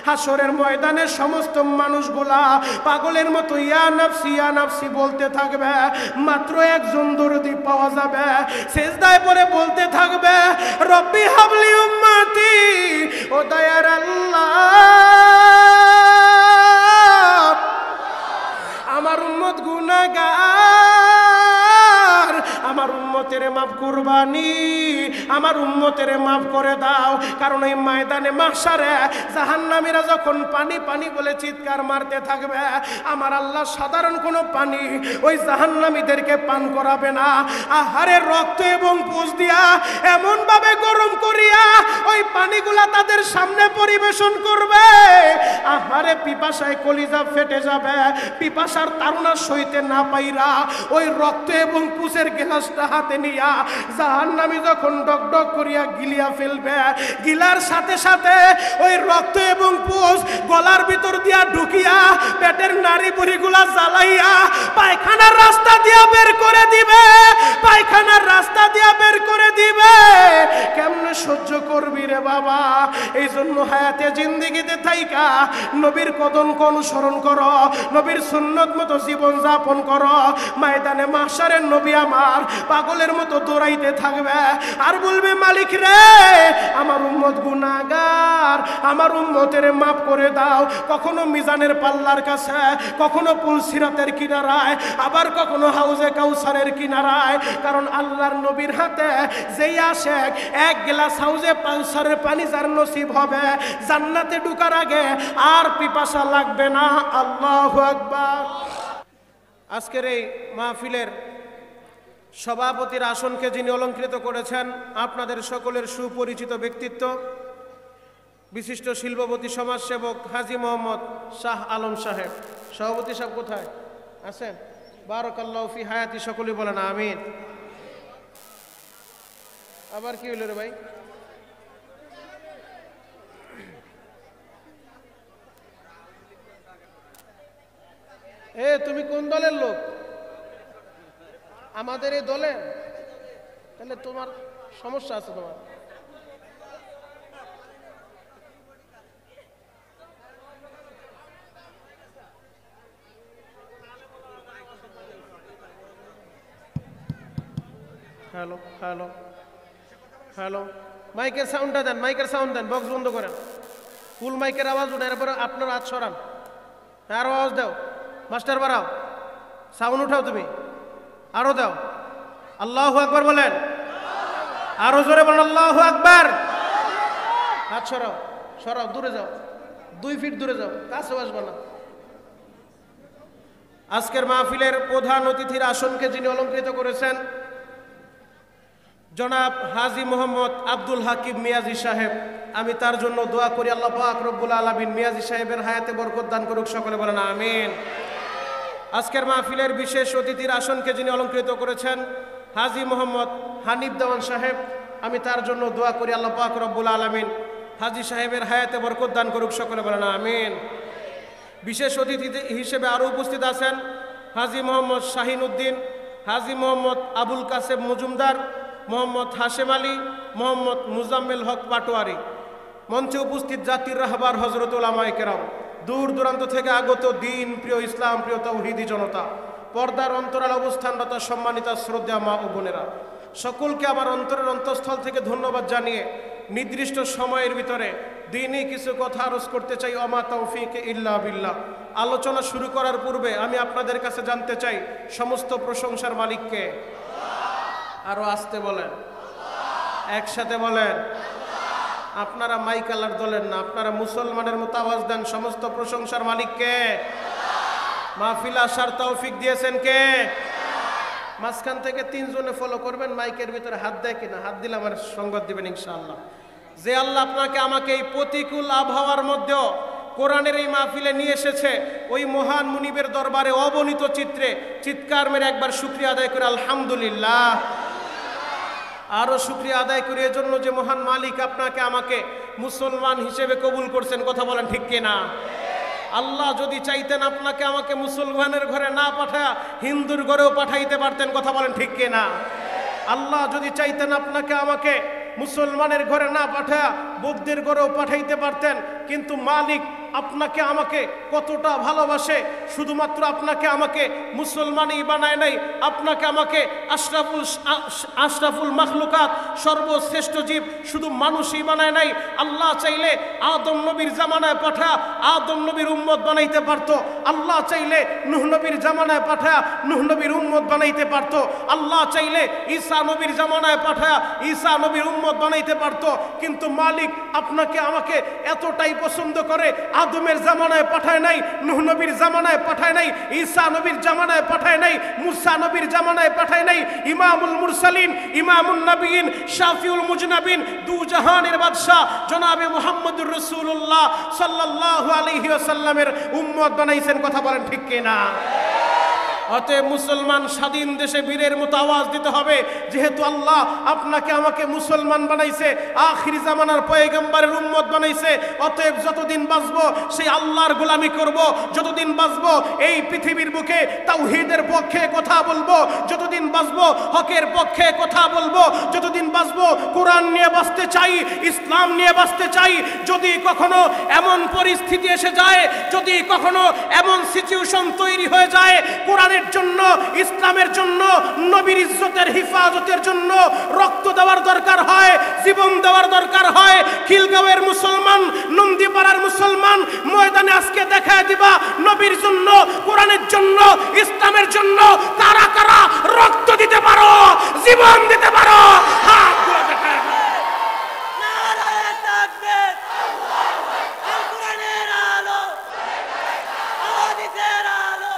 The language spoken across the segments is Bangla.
হাসরের ময়দানে সমস্ত মানুষগুলা পাগলের মতো ইয়া নাফসি বলতে থাকবে। মাত্র একজন দরদি পাওয়া যাবে, সিজদায় পড়ে বলতে থাকবে রব্বি হাবলি উম্মতি, ও দয়ার আল্লাহ আমার উম্মত গুনাহগার, আমার উম্মতের মাফ কুরবানি, আমার উম্মতের মাফ করে দাও। কারণ এই ময়দানে মাহশারে জাহান্নামীরা যখন পানি পানি বলে চিৎকার মারতে থাকবে, আমার আল্লাহ সাধারণ কোনো পানি ওই জাহান্নামীদেরকে পান করাবে না। আহারে রক্ত এবং পুষ দিয়া এমন ভাবে গরম করিয়া ওই পানিগুলা তাদের সামনে পরিবেশন করবে, আহারে পিপাসায় কলিজা ফেটে যাবে। পিপাসার তাড়না সইতে না পাইরা ওই রক্ত এবং পুষের গ্লাসটা হাতে নিয়া জাহান্নামী যখন ডক ডক করিয়া গিলিয়া ফেলবে, গিলার সাথে সাথে ওই রক্ত এবং পুষ গলার ভিতর দিয়া ঢুকিয়া পেটের নাড়ি বুড়িগুলা জ্বালাইয়া পায়খানার রাস্তা দিয়া বের করে দিবে, পায়খানার রাস্তা দিয়া বের করে দিবে। কেমনে সহ্য করবি রে বাবা? এই জন্য হায়াতে জিন্দেগিতে থাইকা নবীর কদম অনুসরণ করো, নবীর সুন্নত মতো জীবন যাপন করো। ময়দানে মাহশারের নবী আমার পাগলের মতো দৌড়াইতে থাকবে আর বলবে মালিক রে আমার উম্মত গুনাহগার, আমার উম্মতের মাফ করে দাও। কখনো মিজানের পাল্লার কাছে, কখনো পুল সিরাতের কিনারায়, আবার কখনো হাউজে কাউসারের কিনারায়। কারণ আল্লাহর নবীর হাতে যেই আসে এক গ্লাস হাউজে কাউসারের পানি যার নসিব হবে, জান্নাতে ঢোকার আগে আর পিপাসা লাগবে না। আল্লাহু আকবার। আজকের এই মাহফিলের সভাপতির আসনকে যিনি অলঙ্কৃত করেছেন, আপনাদের সকলের সুপরিচিত ব্যক্তিত্ব, বিশিষ্ট শিল্পপতি সমাজসেবক হাজী মোহাম্মদ শাহ আলম সাহেব। সভাপতি সাহেব কোথায় আছেন? বারাকাল্লাহু ফি হায়াতি, সকলে বলেন আমিন। আবার কি হইল রে ভাই? তুমি কোন দলের লোক? আমাদের এই দলে? তাহলে তোমার সমস্যা আছে। তোমার হ্যালো হ্যালো হ্যালো, মাইকের সাউন্ডটা দেন, মাইকের সাউন্ড দেন, বক্স বন্ধ করেন, ফুল মাইকের আওয়াজ উঠে, এরপরে আপনার হাত সরান, আরো আওয়াজ দাও, মাস্টার বাড়াও, সাউন্ড উঠাও, তুমি আরো দাও। আল্লাহু আকবার বলেন, আরো জোরে বলেন আল্লাহু আকবার। হাত সরাও, সরাও, দূরে যাও, 2 ফিট দূরে যাও, কাছে আসবো না। আজকের মাহফিলের প্রধান অতিথির আসনকে যিনি অলঙ্কৃত করেছেন, জনাব হাজী মোহাম্মদ আব্দুল হাকিম মিয়াজি সাহেব, আমি তার জন্য দোয়া করি আল্লাহ পাক রব্বুল আলামিন মিয়াজি সাহেবের হায়াতে বরকত দান করুক, সকলে বলেন আমিন। আজকের মাহফিলের বিশেষ অতিথির আসনকে যিনি অলঙ্কৃত করেছেন, হাজী মোহাম্মদ হানিফ দেওয়ান সাহেব, আমি তার জন্য দোয়া করি আল্লাহ পাক রব্বুল আলামিন হাজী সাহেবের হায়াতে বরকত দান করুক, সকলে বলেন আমিন। বিশেষ অতিথি হিসেবে আরও উপস্থিত আছেন হাজী মোহাম্মদ শাহিন উদ্দিন, হাজী মোহাম্মদ আবুল কাসেম মজুমদার, মোহাম্মদ হাশেম আলী, মোহাম্মদ মুজাম্মেল হক পাটোয়ারি। মঞ্চে উপস্থিত জাতির রাহবার হযরত উলামায়ে কেরাম, দূর দূরান্ত থেকে আগত দিন প্রিয়, ইসলাম প্রিয় তৌহিদি জনতা, পর্দার অন্তরাল অবস্থানরত সম্মানিত শ্রদ্ধা মা ও বোনেরা, সকলকে আমার অন্তরের অন্তঃস্থল থেকে ধন্যবাদ জানিয়ে নির্দিষ্ট সময়ের ভিতরে দিনই কিছু কথা আরজ করতে চাই। ওমা তৌফিক ইল্লা বিল্লাহ। আলোচনা শুরু করার পূর্বে আমি আপনাদের কাছে জানতে চাই, সমস্ত প্রশংসার মালিককে? আরো আসতে বলেন, একসাথে বলেন। আপনারা মাইকালার দলের না, আপনারা মুসলমানের মতো আওয়াজ দেন, সমস্ত প্রশংসার মালিককে? মাহফিল আসার তৌফিক দিয়েছেন কে? মাঝখান থেকে 3 জনে ফলো করবেন, মাইকের ভিতরে হাত দেয় কিনা, হাত দিলে আমার সঙ্গত দিবেন ইনশাআল্লাহ। যে আল্লাহ আপনাকে আমাকে এই প্রতিকূল আবহাওয়ার মধ্যেও কোরআনের এই মাহফিলে নিয়ে এসেছে, ওই মহান মুনিবের দরবারে অবনীত চিত্রে চিৎকার মেরে একবার শুকরিয়া আদায় করে আলহামদুলিল্লাহ। আরো শুকরিয়া আদায় করি এজন্য যে মহান মালিক আপনাকে আমাকে মুসলমান হিসেবে কবুল করছেন, কথা বলেন ঠিক কিনা? আল্লাহ যদি চাইতেন আপনাকে আমাকে মুসলমানের ঘরে না পাঠায়া হিন্দুর ঘরেও পাঠাইতে পারতেন, কথা বলেন ঠিক কিনা? আল্লাহ যদি চাইতেন আপনাকে আমাকে মুসলমানের ঘরে না পাঠায়া বৌদ্ধের ঘরেও পাঠাইতে পারতেন, কিন্তু মালিক আপনাকে আমাকে কতটা ভালোবাসে, শুধুমাত্র আপনাকে আমাকে মুসলমানই বানায় নাই, আপনাকে আমাকে আশরাফুল মাখলুকাত, সর্বশ্রেষ্ঠ জীব শুধু মানুষই বানায় নাই। আল্লাহ চাইলে আদম নবীর জামানায় পাঠা আদম নবীর উম্মত বানাইতে পারত। আল্লাহ চাইলে নূহ নবীর জামানায় পাঠা নূহ নবীর উম্মত বানাইতে পারত। আল্লাহ চাইলে ঈসা নবীর জামানায় পাঠা ঈসা নবীর উম্মত বানাইতে পারত। কিন্তু মালিক আপনাকে আমাকে এতটাই পছন্দ করে, আদমের জামানায় পাঠায় নাই, নূহ নবীর জামানায় পাঠায় নাই, ঈসা নবীর জামানায় পাঠায় নাই, মুসা নবীর জামানায় পাঠায় নাই, ইমামুল মুরসালিন, ইমামুন নবীন, শাফিউল মুজনাবিন, দু জাহানের বাদশা জনাবে মুহাম্মদুর রাসূলুল্লাহ সাল্লাল্লাহু আলাইহি ওয়াসাল্লামের উম্মত বানাইছেন। কথা বলেন ঠিক কিনা? অতএব মুসলমান স্বাধীন দেশে বীরের মতো আওয়াজ দিতে হবে, যেহেতু আল্লাহ আপনাকে আমাকে মুসলমান বানাইছে, আখির জামানার পয়গম্বরের উম্মত বানাইছে। অতএব যতদিন বাঁচবো সেই আল্লাহর গোলামি করব, যতদিন বাঁচবো এই পৃথিবীর বুকে তাওহীদের পক্ষে কথা বলবো, যতদিন বাঁচবো হকের পক্ষে কথা বলবো, যতদিন বাঁচবো কোরআন নিয়ে বাঁচতে চাই, ইসলাম নিয়ে বাঁচতে চাই। যদি কখনো এমন পরিস্থিতি এসে যায়, যদি কখনো এমন সিচুয়েশন তৈরি হয়ে যায়, কোরআন জন্য, ইসলামের জন্য, নবীর ইজ্জতের হিফাজতের জন্য রক্ত দেওয়ার দরকার হয়, জীবন দেওয়ার দরকার হয়। খিলগাঁওয়ের মুসলমান, নন্দীপাড়ার মুসলমান ময়দানে আজকে দেখায় দিবা নবীর জন্য, কোরআনের জন্য, ইসলামের জন্য কারা কারা রক্ত দিতে পারো, জীবন দিতে পারো। হাত গুলো দেখায় দাও। নারায়ে তাকবীর, আল কোরআনের আলো, হাদিসের আলো।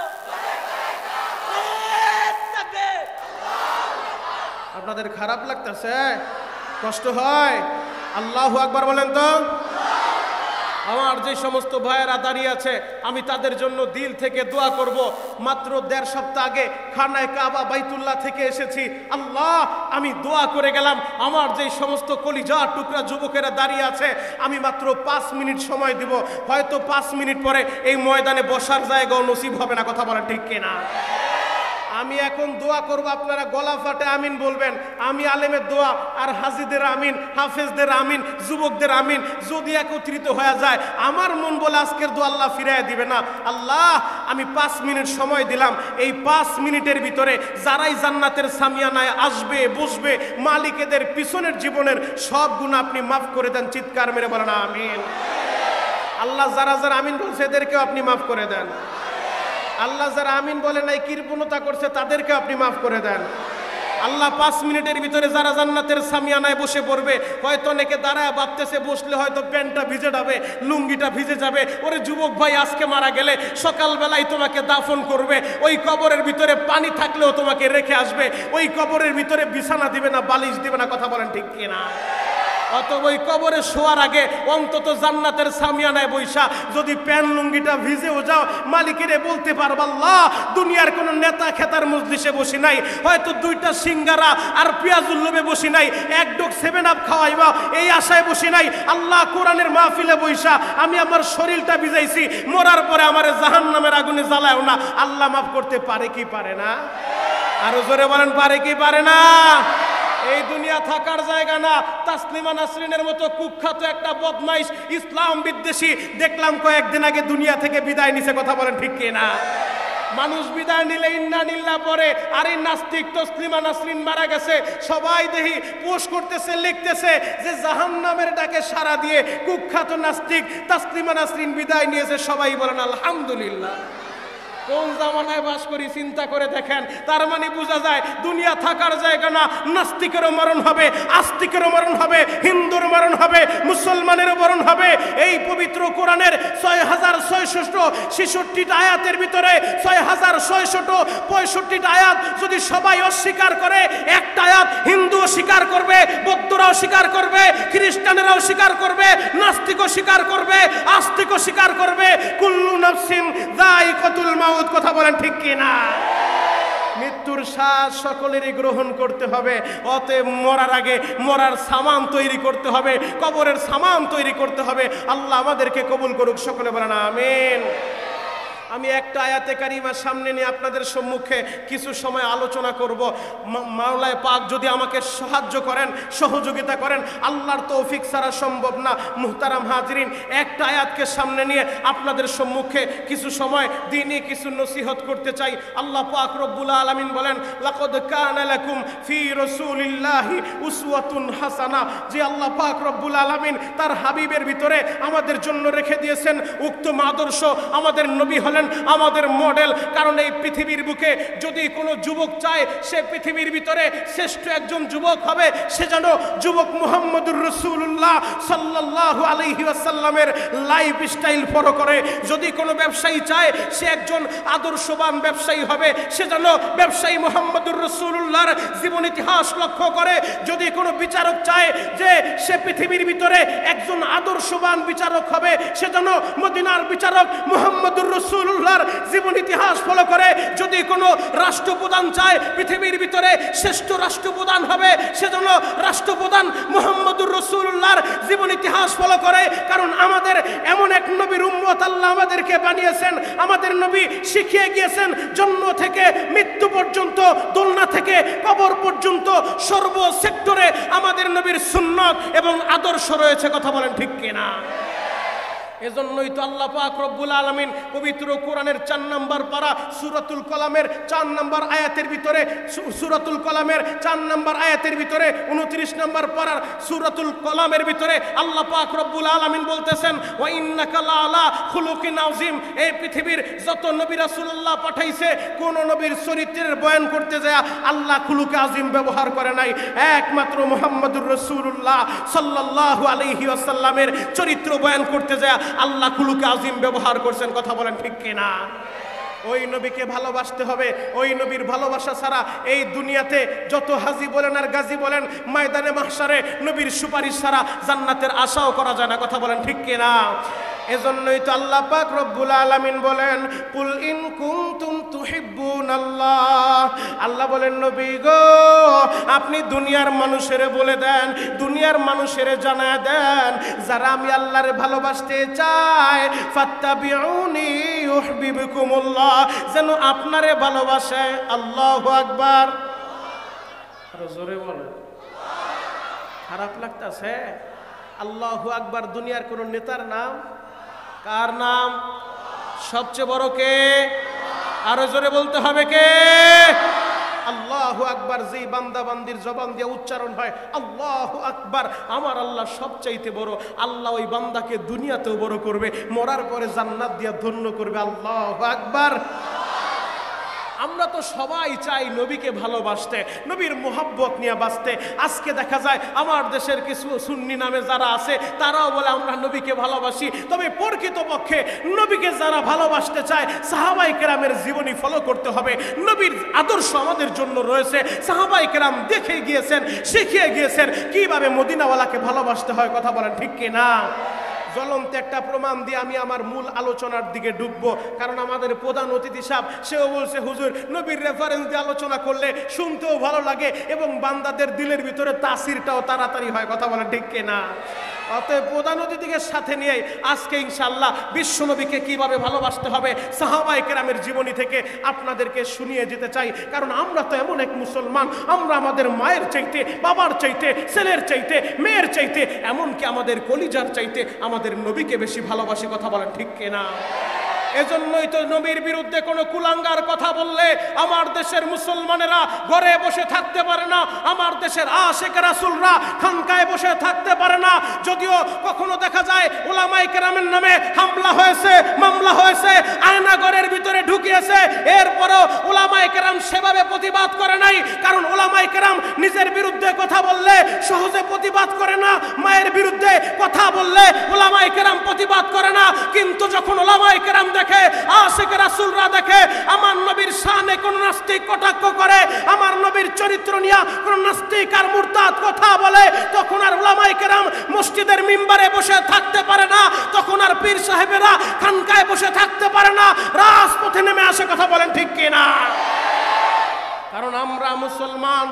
আপনাদের খারাপ লাগতেছে? কষ্ট হয়? আল্লাহু আকবার বলেন তো। আমার যে সমস্ত ভাইয়েরা দাঁড়িয়ে আছে আমি তাদের জন্য দিল থেকে দোয়া করব। মাত্র 1.5 সপ্তাহ আগে খানায় কাবা বাইতুল্লাহ থেকে এসেছি। আল্লাহ, আমি দোয়া করে গেলাম আমার যে সমস্ত কলিজা টুকরা যুবকেরা দাঁড়িয়ে আছে, আমি মাত্র 5 মিনিট সময় দিব, হয়তো 5 মিনিট পরে এই ময়দানে বসার জায়গাও নসিব হবে না। কথা বলা ঠিক কিনা? আমি এখন দোয়া করব, আপনারা গলা ফাটে আমিন বলবেন। আমি আলেমের দোয়া আর হাজিদের আমিন, হাফেজদের আমিন, যুবকদের আমিন যদি একত্রিত হয়ে যায়, আমার মন বলে আজকের দোয়া আল্লাহ ফিরাইয়া দিবে না। আল্লাহ, আমি 5 মিনিট সময় দিলাম, এই 5 মিনিটের ভিতরে যারাই জান্নাতের সামিয়ানায় আসবে বসবে, মালিকেদের পিছনের জীবনের সব গুনাহ আপনি মাফ করে দেন। চিৎকার মেরে বলেন আমিন। আল্লাহ যারা যারা আমিন বলছে এদেরকেও আপনি মাফ করে দেন। আল্লাহ যারা আমিন বলে নাই, কৃপণতা করছে, তাদেরকে আপনি মাফ করে দেন। আল্লাহ 5 মিনিটের ভিতরে যারা জান্নাতের সামিয়ানায় বসে পড়বে, হয়তো অনেকে দাঁড়ায় ভাবতেছে বসলে হয়তো প্যান্টটা ভিজে যাবে, লুঙ্গিটা ভিজে যাবে। ওরে যুবক ভাই, আজকে মারা গেলে সকালবেলায় তোমাকে দাফন করবে, ওই কবরের ভিতরে পানি থাকলেও তোমাকে রেখে আসবে, ওই কবরের ভিতরে বিছানা দিবে না, বালিশ দিবে না। কথা বলেন ঠিক কিনা? অতএব ওই কবরে শোয়ার আগে অন্তত জান্নাতের সামিয়ানায় বৈশা যদি প্যান লুঙ্গিটা ভিজেও যাও, মালিকের বলতে পারবা, আল্লাহ, দুনিয়ার কোন নেতা খেতার মজলিসে বসি নাই, হয়তো 2টা সিঙ্গারা আর পেঁয়াজুর লোভে বসি নাই, 1 ডোক 7 আপ খাওয়াইবা এই আশায় বসি নাই। আল্লাহ, কোরআনের মাহফিলে বৈশা আমি আমার শরীরটা ভিজাইছি, মরার পরে আমার জাহান্নামের আগুনে জ্বালায়ও না। আল্লাহ মাফ করতে পারে কি পারে না? আরো জোরে বলেন, পারে কি পারে না? এই দুনিয়া থাকার জায়গা না। তাসলিমা নাসরিনের মতো কুখ্যাত একটা বদমাইশ ইসলাম বিদ্বেষী দেখলাম কয়েকদিন আগে দুনিয়া থেকে বিদায় নিছে। কথা বলেন ঠিক কিনা? মানুষ বিদায় নিলে ইন্না নিল্লা পরে, আর এই নাস্তিক তসলিমা নাসরিন মারা গেছে, সবাই দেখি পোস্ট করতেছে, লিখতেছে যে জাহান্নামের ডাকে সাড়া দিয়ে কুখ্যাত নাস্তিক তাসলিমা নাসরিন বিদায় নিয়েছে। সবাই বলেন আলহামদুলিল্লাহ। কোন জামানায় বাস করি চিন্তা করে দেখেন। তার মানে বোঝা যায় দুনিয়া থাকার জায়গা না। নাস্তিকেরও মরণ হবে, আস্তিকেরও মরণ হবে, হিন্দুর মরণ হবে, মুসলমানেরও মরণ হবে। এই পবিত্র কোরআনের 6666টা আয়াতের ভিতরে 6665টা আয়াত যদি সবাই অস্বীকার করে, একটা আয়াত হিন্দুও স্বীকার করবে, বৌদ্ধরাও স্বীকার করবে, খ্রিস্টানেরাও স্বীকার করবে, নাস্তিকও স্বীকার করবে, আস্তিকও স্বীকার করবে। কুল্লু নাফসিন যায়িকাতুল মাউত। কথা বলেন ঠিক কিনা? মৃত্যুর শ্বাস সকলেরই গ্রহণ করতে হবে। অতএব মরার আগে মরার সামান তৈরি করতে হবে, কবরের সামান তৈরি করতে হবে। আল্লাহ আমাদেরকে কবুল করুক, সকলে বলেন আমিন। আমি একটা আয়াতে কারিমার সামনে নিয়ে আপনাদের সম্মুখে কিছু সময় আলোচনা করব। মাওলায় পাক যদি আমাকে সাহায্য করেন, সহযোগিতা করেন, আল্লাহর তৌফিক ছাড়া সম্ভব না। মুহতারাম হাজরিন, একটা আয়াতকে সামনে নিয়ে আপনাদের সম্মুখে কিছু সময় দ্বীনি কিছু নসিহত করতে চাই। আল্লাহ পাক রব্বুল আলামিন বলেন, লাকাদ কানা লাকুম ফি রাসূলিল্লাহি উসওয়াতুন হাসানা। যে আল্লাহ পাক রব্বুল আলামিন তার হাবিবের ভিতরে আমাদের জন্য রেখে দিয়েছেন উত্তম আদর্শ। আমাদের নবী হলেন আমাদের মডেল। কারণ এই পৃথিবীর বুকে যদি কোনো যুবক চায় সে পৃথিবীর ভিতরে শ্রেষ্ঠ একজন যুবক হবে, সে যেন যুবক মুহাম্মদুর রাসূলুল্লাহ সাল্লাল্লাহু আলাইহি ওয়াসাল্লামের লাইফস্টাইল ফলো করে। যদি কোনো ব্যবসায়ী চায় সে একজন আদর্শবান ব্যবসায়ী হবে, সে যেন ব্যবসায়ী মুহাম্মদুর রাসূলুল্লাহর জীবন ইতিহাস লক্ষ্য করে। যদি কোনো বিচারক চায় যে সে পৃথিবীর ভিতরে একজন আদর্শবান বিচারক হবে, সে যেন মদিনার বিচারক মুহাম্মদুর রাসূলুল্লাহর জীবন ইতিহাস ফলো করে। যদি কোনো রাষ্ট্রপ্রধান চায় পৃথিবীর ভিতরে শ্রেষ্ঠ রাষ্ট্রপ্রধান হবে, সে যেন রাষ্ট্রপ্রধান মুহাম্মদুর রাসূলুল্লাহর জীবন ইতিহাস ফলো করে। কারণ আমাদের এমন এক নবীর উম্মত আল্লাহ আমাদেরকে বানিয়েছেন, আমাদের নবী শিখিয়ে গিয়েছেন জন্ম থেকে মৃত্যু পর্যন্ত, দোলনা থেকে কবর পর্যন্ত সর্ব সেক্টরে আমাদের নবীর সুন্নাত এবং আদর্শ রয়েছে। কথা বলেন ঠিক কিনা? এজন্যই তো আল্লাহ পাক রব্বুল আলামিন পবিত্র কোরআনের 4 নম্বর পারা সূরাতুল কলামের 4 নম্বর আয়াতের ভিতরে, সূরাতুল কলামের 4 নম্বর আয়াতের ভিতরে 29 নম্বর পারার সূরাতুল কলামের ভিতরে আল্লাহ পাক রব্বুল আলামিন বলতেছেন, ওয়া ইন্নাকা লাআলা খুলুকিন আযীম। এই পৃথিবীর যত নবী রাসূলুল্লাহ পাঠাইছে, কোন নবীর চরিত্রের বয়ান করতে যায় আল্লাহ খুলুকে আযীম ব্যবহার করে নাই। একমাত্র মুহাম্মদুর রাসূলুল্লাহ সাল্লাল্লাহু আলাইহি ওয়াসাল্লামের চরিত্র বয়ান করতে যায় আল্লাহ খুলুকে আযীম ব্যবহার করছেন। কথা বলেন ঠিক কিনা? ওই নবীকে ভালোবাসতে হবে। ওই নবীর ভালোবাসা ছাড়া এই দুনিয়াতে যত হাজি বলেন আর গাজী বলেন, ময়দানে মাহশারে নবীর সুপারিশ ছাড়া জান্নাতের আশাও করা যায় না। কথা বলেন ঠিক কিনা? এজন্যই তো আল্লাহ পাক রব্বুল আলামিন বলেন, কুল ইন কুনতুম তুহিব্বুনাল্লাহ। আল্লাহ বলেন, নবী গো আপনি দুনিয়ার মানুষের বলে দেন, দুনিয়ার মানুষের জানায় দেন, যারা আমি আল্লাহরে ভালোবাসতে চাই, ফাত্তাবিউনি ইউহিব্বুকুমুল্লাহ, যেন আপনারে ভালোবাসে। আল্লাহু আকবার। আরো জোরে বলেন। খারাপ লাগতাছে? আল্লাহু আকবার দুনিয়ার কোন নেতার নাম? কার নাম? সবচেয়ে বড় কে? আরো জোরে বলতে হবে কে? আল্লাহু আকবার। যেই বান্দা বান্দির জবান দিয়ে উচ্চারণ হয় আল্লাহু আকবার, আমার আল্লাহ সবচাইতে বড়, আল্লাহ ওই বান্দাকে দুনিয়াতেও বড় করবে, মরার পরে জান্নাত দিয়ে ধন্য করবে। আল্লাহু আকবার। আমরা তো সবাই চাই নবীকে ভালোবাসতে, নবীর মোহাব্বত নিয়ে বাঁচতে। আজকে দেখা যায় আমার দেশের কিছু সুন্নি নামে যারা আছে তারাও বলে আমরা নবীকে ভালোবাসি। তবে প্রকৃতপক্ষে নবীকে যারা ভালোবাসতে চায় সাহাবায়ে কেরামের জীবনী ফলো করতে হবে। নবীর আদর্শ আমাদের জন্য রয়েছে। সাহাবায়ে কেরাম দেখে গিয়েছেন, শিখিয়ে গিয়েছেন কিভাবে মদিনাওয়ালাকে ভালোবাসতে হয়। কথা বলেন ঠিক কিনা? জ্বলন্ত একটা প্রমাণ দিয়ে আমি আমার মূল আলোচনার দিকে ঢুকবো। কারণ আমাদের প্রধান অতিথি সাহেব সেও বলছে, হুজুর নবীর রেফারেন্স দিয়ে আলোচনা করলে শুনতেও ভালো লাগে এবং বান্দাদের দিলের ভিতরে তাসিরটাও তাড়াতাড়ি হয়। কথা বলেন ঠিক কিনা? অতএব প্রধান অতিথিকে সাথে নিয়ে আজকে ইনশাআল্লাহ বিশ্বনবীকে কিভাবে ভালোবাসতে হবে সাহাবায়ে কেরামের জীবনী থেকে আপনাদেরকে শুনিয়ে যেতে চাই। কারণ আমরা তো এমন এক মুসলমান, আমরা আমাদের মায়ের চাইতে, বাবার চাইতে, ছেলের চাইতে, মেয়ের চাইতে, এমনকি আমাদের কলিজার চাইতে আমাদের নবীকে বেশি ভালোবাসি। কথা বলেন ঠিক কিনা? এজন্যই তো নবীর বিরুদ্ধে কোনো কুলাঙ্গার কথা বললে আমার দেশের মুসলমানেরা ঘরে বসে থাকতে পারে না, আমার দেশের আশিক রাসূলরা খানকায় বসে থাকতে পারে না। যদিও কখনো দেখা যায় উলামায়ে কেরামের নামে হামলা হয়েছে, মামলা হয়েছে, আয়নাগরের ভিতরে ঢুকিয়েছে, এরপরও উলামায়ে কেরাম সেভাবে প্রতিবাদ করে নাই। কারণ উলামায়ে কেরাম নিজের বিরুদ্ধে কথা বললে সহজে প্রতিবাদ করে না, মায়ের বিরুদ্ধে কথা বললে উলামায়ে কেরাম প্রতিবাদ করে না। কিন্তু যখন উলামায়ে কেরাম দেখে, আশিক রাসূলরা দেখে আমার নবীর শানে কোন নাস্তিক কটাক্ষ করে, আমার নবীর চরিত্র নিয়ে কোন নাস্তিক আর মুরতাদ কথা বলে, তখন আর উলামায়ে কেরাম মসজিদের মিম্বারে বসে থাকতে পারে না, তখন আর পীর সাহেবেরা খানকায় বসে থাকতে পারে না, রাজপথে নেমে আসে। কথা বলেন ঠিক কিনা? কারণ আমরা মুসলমান।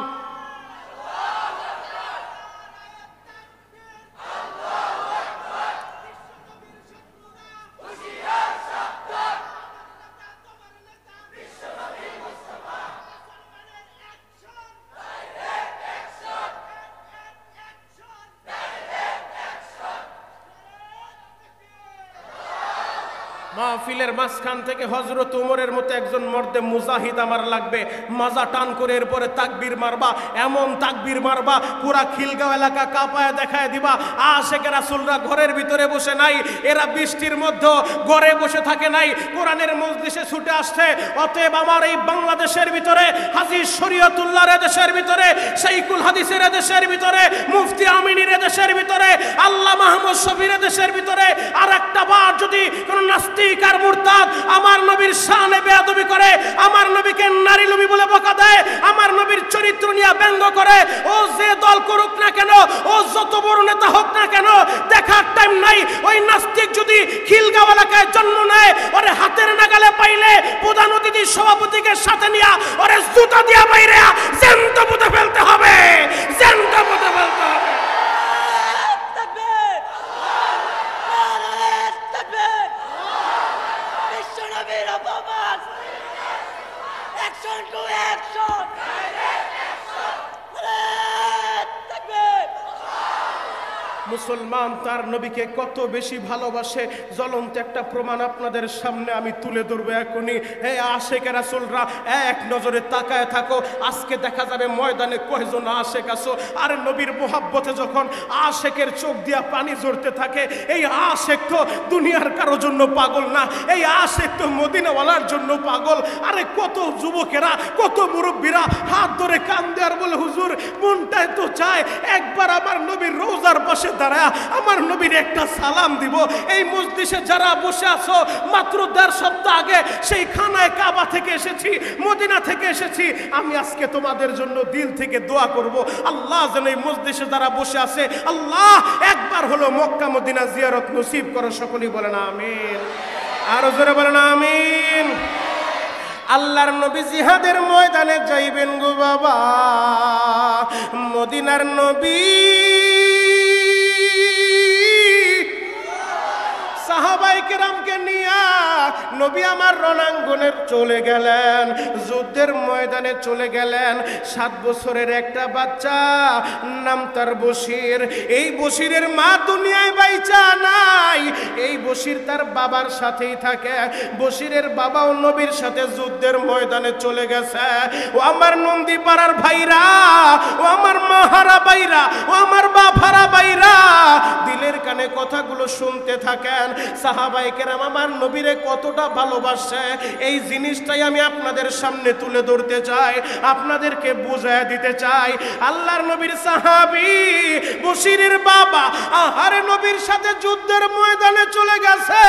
মাহফিলের মাঝখান থেকে হযরত ওমরের মতো একজন মর্দে মুজাহিদ আমার লাগবে। মাজা টান করে এরপরে তাকবীর মারবা, এমন তাকবীর মারবা পুরা খিলগাঁও এলাকা কাঁপায় দেখায় দিবা আশিকে রাসূলরা ঘরের ভিতরে বসে নাই, এরা বৃষ্টির মধ্যে ঘরে বসে থাকে নাই, কোরআনের মজলিসে ছুটে আসছে। অতএব আমার এই বাংলাদেশের ভিতরে, হাজী শরীয়তুল্লাহর দেশের ভিতরে, শাইখুল হাদিসের দেশের ভিতরে, মুফতি আমিনীর দেশের ভিতরে, আল্লাহ মাহমুদ শফির দেশের ভিতরে আর একটা বার যদি কোন নাস্তিক আর মুরতাদ আমার নবীর শানে বেয়াদবি করে, আমার নবীকে নারী লোভী বলে বকা দেয়, আমার নবীর চরিত্র নিয়ে ব্যঙ্গ করে, ও যে দল করুক না কেন, ও যত বড় নেতা হোক না কেন, দেখার টাইম নাই। ওই নাস্তিক যদি খিলগাঁও এলাকায় জন্ম নেয়, ওরে হাতের নাগালে পাইলে প্রধান অতিথি সভাপতিকে সাথে নিয়ে ওরে জুতা দিয়া বাইরে জ্যান্ত পুঁতে ফেলতে হবে, জ্যান্ত পুঁতে ফেলতে হবে। তাকবীর! নারায়ে তাকবীর! বিশ্বনবীর অপমান! Action to action! নারায়ে তাকবীর! মুসলমান তার নবীকে কত বেশি ভালোবাসে জ্বলন্ত একটা প্রমাণ আপনাদের সামনে আমি তুলে ধরবো এখনই। হে আশিকে রাসূলরা এক নজরে তাকায় থাকো, আজকে দেখা যাবে ময়দানে কয়জন আশিক আছো। আর নবীর মোহাব্বতে যখন আশিকের চোখ দিয়া পানি ঝরতে থাকে, এই আশিক তো দুনিয়ার কারোর জন্য পাগল না, এই আশিক তো মদিনাওয়ালার জন্য পাগল। আরে কত যুবকেরা, কত মুরব্বীরা হাত ধরে কান্দে আর বলে হুজুর মনটাই তো চায় একবার আমার নবীর রওজার পাশে দাঁড়া আমার নবীর একটা সালাম দিব। এই মজলিসে যারা বসে আছো, মাত্র 1.5 সপ্তাহ আগে সেই খানায় কাবা থেকে এসেছি, মদিনা থেকে এসেছি। আমি আজকে তোমাদের জন্য দিল থেকে দোয়া করব, আল্লাহ যেন এই মজলিসে যারা বসে আছে, আল্লাহ একবার হলো মক্কা মদিনা জিয়ারত নসিব করো। সকলেই বলেন আমিন, আরো জোরে বলেন আমিন। আল্লাহর নবী জিহাদের ময়দানে যাইবেন গো বাবা, মদিনার নবী সাহাবায়ে কেরামকে নিয়া নবী আমার রণাঙ্গনে চলে গেলেন, যুদ্ধের ময়দানে চলে গেলেন। 7 বছরের একটা বাচ্চা, নাম তার বশির। এই বশিরের মা দুনিয়ায় বাইচা নাই, এই বশির তার বাবার সাথেই থাকে। বশিরের বাবাও নবীর সাথে যুদ্ধের ময়দানে চলে গেছে। ও আমার নন্দী পাড়ার ভাইরা, ও আমার মাহারা ভাইরা, ও আমার বাফারা ভাইরা, দিলের কানে কথাগুলো শুনতে থাকেন। সাহাবায়ে কেরাম আমার নবীরে কতটা ভালোবাসে, এই জিনিসটাই আমি আপনাদের সামনে তুলে ধরতে চাই, আপনাদেরকে বুঝায় দিতে চাই। আল্লাহর নবীর সাহাবী বশিরের বাবা আহারে নবীর সাথে যুদ্ধের ময়দানে চলে গেছে।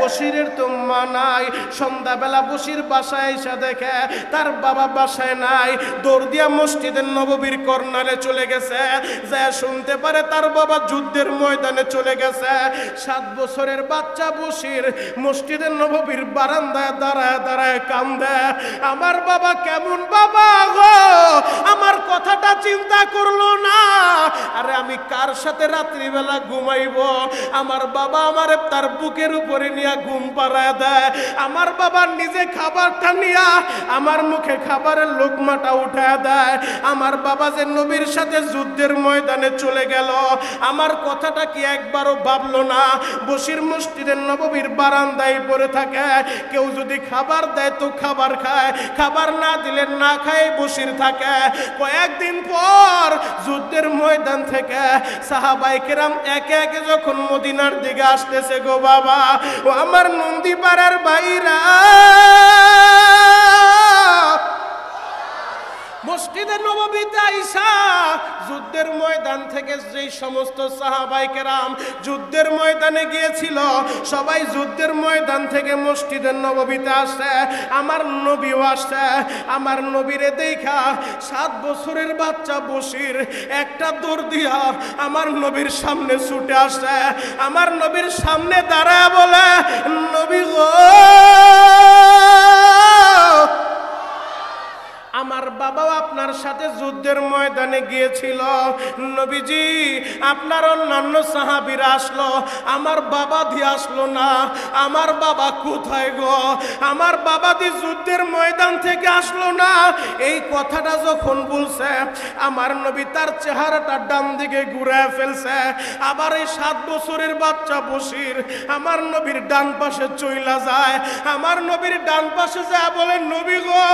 বশিরের তো মা নাই, সন্ধ্যাবেলা বশির বাসায় এসে দেখে তার বাবা বাসায় নাই, দৌড় দিয়া মসজিদের নববীর কর্নারে চলে গেছে, যা শুনতে পারে তার বাবা যুদ্ধের ময়দানে চলে গেছে। 7 বছরের বাচ্চা বশির মসজিদের নববীর বারান্দায় দাঁড়ায় দাঁড়ায় কান্দে, আমার বাবা কেমন বাবা গো, আমার কথাটা চিন্তা করলো না। আরে আমি কার সাথে রাত্রিবেলা ঘুমাইবো? আমার বাবা আমারে তার বুকের উপরে নিয়ে ঘুম পাড়ায় দেয়, আমার বাবা নিজে খাবারটা নিয়া আমার মুখে খাবারের লোকমাটা উঠায় দেয়। আমার বাবা যে নবীর সাথে যুদ্ধের ময়দানে চলে গেল, আমার কথাটা কি একবারও ভাবলো না? বশির মসজিদের নববীর বারান্দায় পড়ে থাকে, কেউ যদি খাবার দেয় তো খাবার খায়, খাবার না দিলে না খায় বশির থাকে। কয়েকদিন পর যুদ্ধের ময়দান থেকে সাহাবায়ে কেরাম একে একে যখন মদিনার দিকে আসতেছে গো বাবা, ও আমার নন্দী পাড়ার ভাইরা, মসজিদে নববীতে আইসা যুদ্ধের ময়দান থেকে যেই সমস্ত সাহাবায়ে কেরাম যুদ্ধের ময়দানে গিয়েছিল, সবাই যুদ্ধের ময়দান থেকে মসজিদের নববীতে আসে। আমার নবীও আসে। আমার নবীরে দেখা 7 বছরের বাচ্চা বশির একটা দৌড় দিয়া আমার নবীর সামনে ছুটে আসে, আমার নবীর সামনে দাঁড়ায় বলে, নবী গো, আমার বাবাও আপনার সাথে যুদ্ধের ময়দানে গিয়েছিল। নবীজি আপনার অন্যান্য সাহাবীরা আসলো, আমার বাবা দিয়ে আসলো না। আমার বাবা কোথায় গো? আমার বাবা দি যুদ্ধের ময়দান থেকে আসলো না। এই কথাটা যখন বলছে, আমার নবী তার চেহারাটা ডান দিকে ঘুরে ফেলছে। আবার এই 7 বছরের বাচ্চা বশির আমার নবীর ডান পাশে চইলা যায়। আমার নবীর ডান পাশে যায় বলে, নবী গো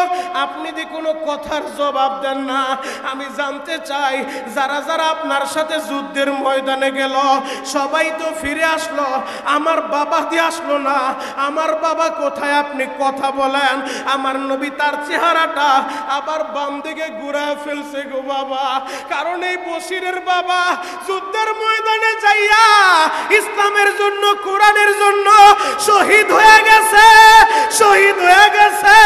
আপনি দি কোনো কথার জবাব দেন না। আমি জানতে চাই যারা যারা আপনার সাথে যুদ্ধের ময়দানে গেল সবাই তো ফিরে আসলো, আমার বাবা দিয়ে আসলো না। আমার বাবা কোথায় আপনি কথা বলেন। আমার নবী তার চেহারাটা আবার বাম দিকে ঘুরায় ফেলছে গো বাবা। কারণ এই বশিরের বাবা যুদ্ধের ময়দানে যাইয়া ইসলামের জন্য, কোরআনের জন্য শহীদ হয়ে গেছে, শহীদ হয়ে গেছে।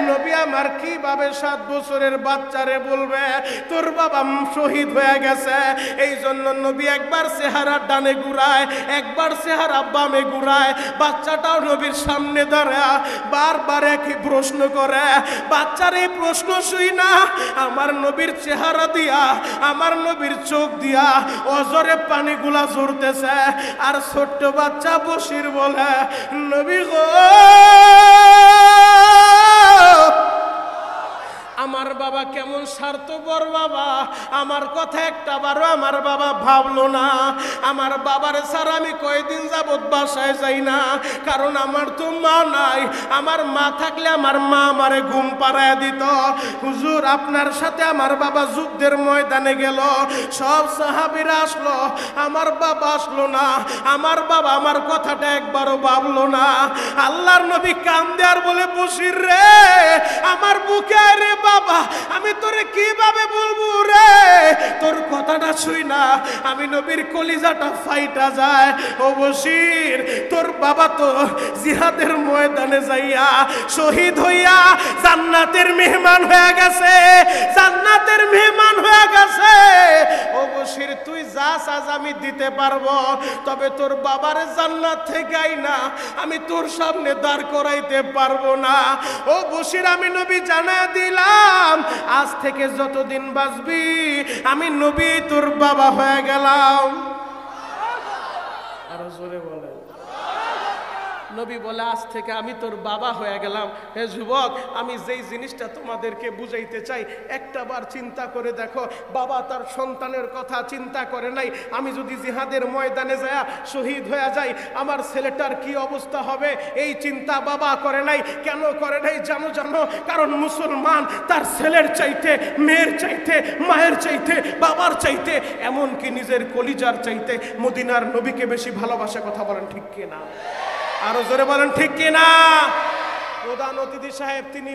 নবী আমার কিভাবে 7 বছরের বাচ্চারে বলবে তোর বাবা শহীদ হয়ে গেছে? এই জন্য নবী একবার চেহারা ডানে ঘুরায়, একবার চেহারা বামে ঘুরায়। বাচ্চাটাও নবীর সামনে দাঁড়া বারবার একই প্রশ্ন করে। বাচ্চার এই প্রশ্ন শুই না আমার নবীর চেহারা দিয়া, আমার নবীর চোখ দিয়া অজরে পানিগুলা ঝরতেছে। আর ছোট্ট বাচ্চা বশির বলে, নবী গো আমার বাবা কেমন স্বার্থপর বাবা, আমার কথা একটা বারো আমার বাবা ভাবলো না। আমার বাবার ছাড়া আমি কয়দিন যাবত বাসায় যাই না, কারণ আমার তো মা নাই। আমার মা থাকলে আমার মা আমারে ঘুম পাড়ায় দিত। হুজুর আপনার সাথে আমার বাবা যুদ্ধের ময়দানে গেল, সব সাহাবীরা আসলো, আমার বাবা আসলো না। আমার বাবা আমার কথাটা একবারও ভাবলো না। আল্লাহর নবী কান্দে আর বলে, বশির রে আমার বুকে রে বাবা, আমি তোরে কিভাবে বলবো রে, তোর কথাটা শুই না আমি নবীর কলিজাটা ফাইটা যায়। ও বশির তোর বাবা তো জিহাদের ময়দানে যাইয়া শহীদ হইয়া জান্নাতের মেহমান হয়ে গেছে, জান্নাতের মেহমান হয়ে গেছে। ও বশির তুই যা চাস আমি দিতে পারবো, তবে তোর বাবার জান্নাত থেকে না আমি তোর সামনে দাঁড় করাইতে পারবো না। ও বশির আমি নবী জানায় দিলাম, আজ থেকে যতদিন বাঁচবি আমি নবী তোর বাবা হয়ে গেলাম। আরো জোরে বলে। নবী বলে আজ থেকে আমি তোর বাবা হয়ে গেলাম। হে যুবক আমি যেই জিনিসটা তোমাদেরকে বুঝাইতে চাই একটা বার চিন্তা করে দেখো, বাবা তার সন্তানের কথা চিন্তা করে নাই। আমি যদি জিহাদের ময়দানে যায় শহীদ হয়ে যাই আমার ছেলেটার কি অবস্থা হবে, এই চিন্তা বাবা করে নাই। কেন করে নাই জানো? জানো কারণ মুসলমান তার ছেলের চাইতে, মেয়ের চাইতে, মায়ের চাইতে, বাবার চাইতে, এমনকি নিজের কলিজার চাইতে মদিনার নবীকে বেশি ভালোবাসে। কথা বলেন ঠিক কিনা? আরো জোরে বলেন ঠিক কিনা? প্রধান অতিথি সাহেব তিনি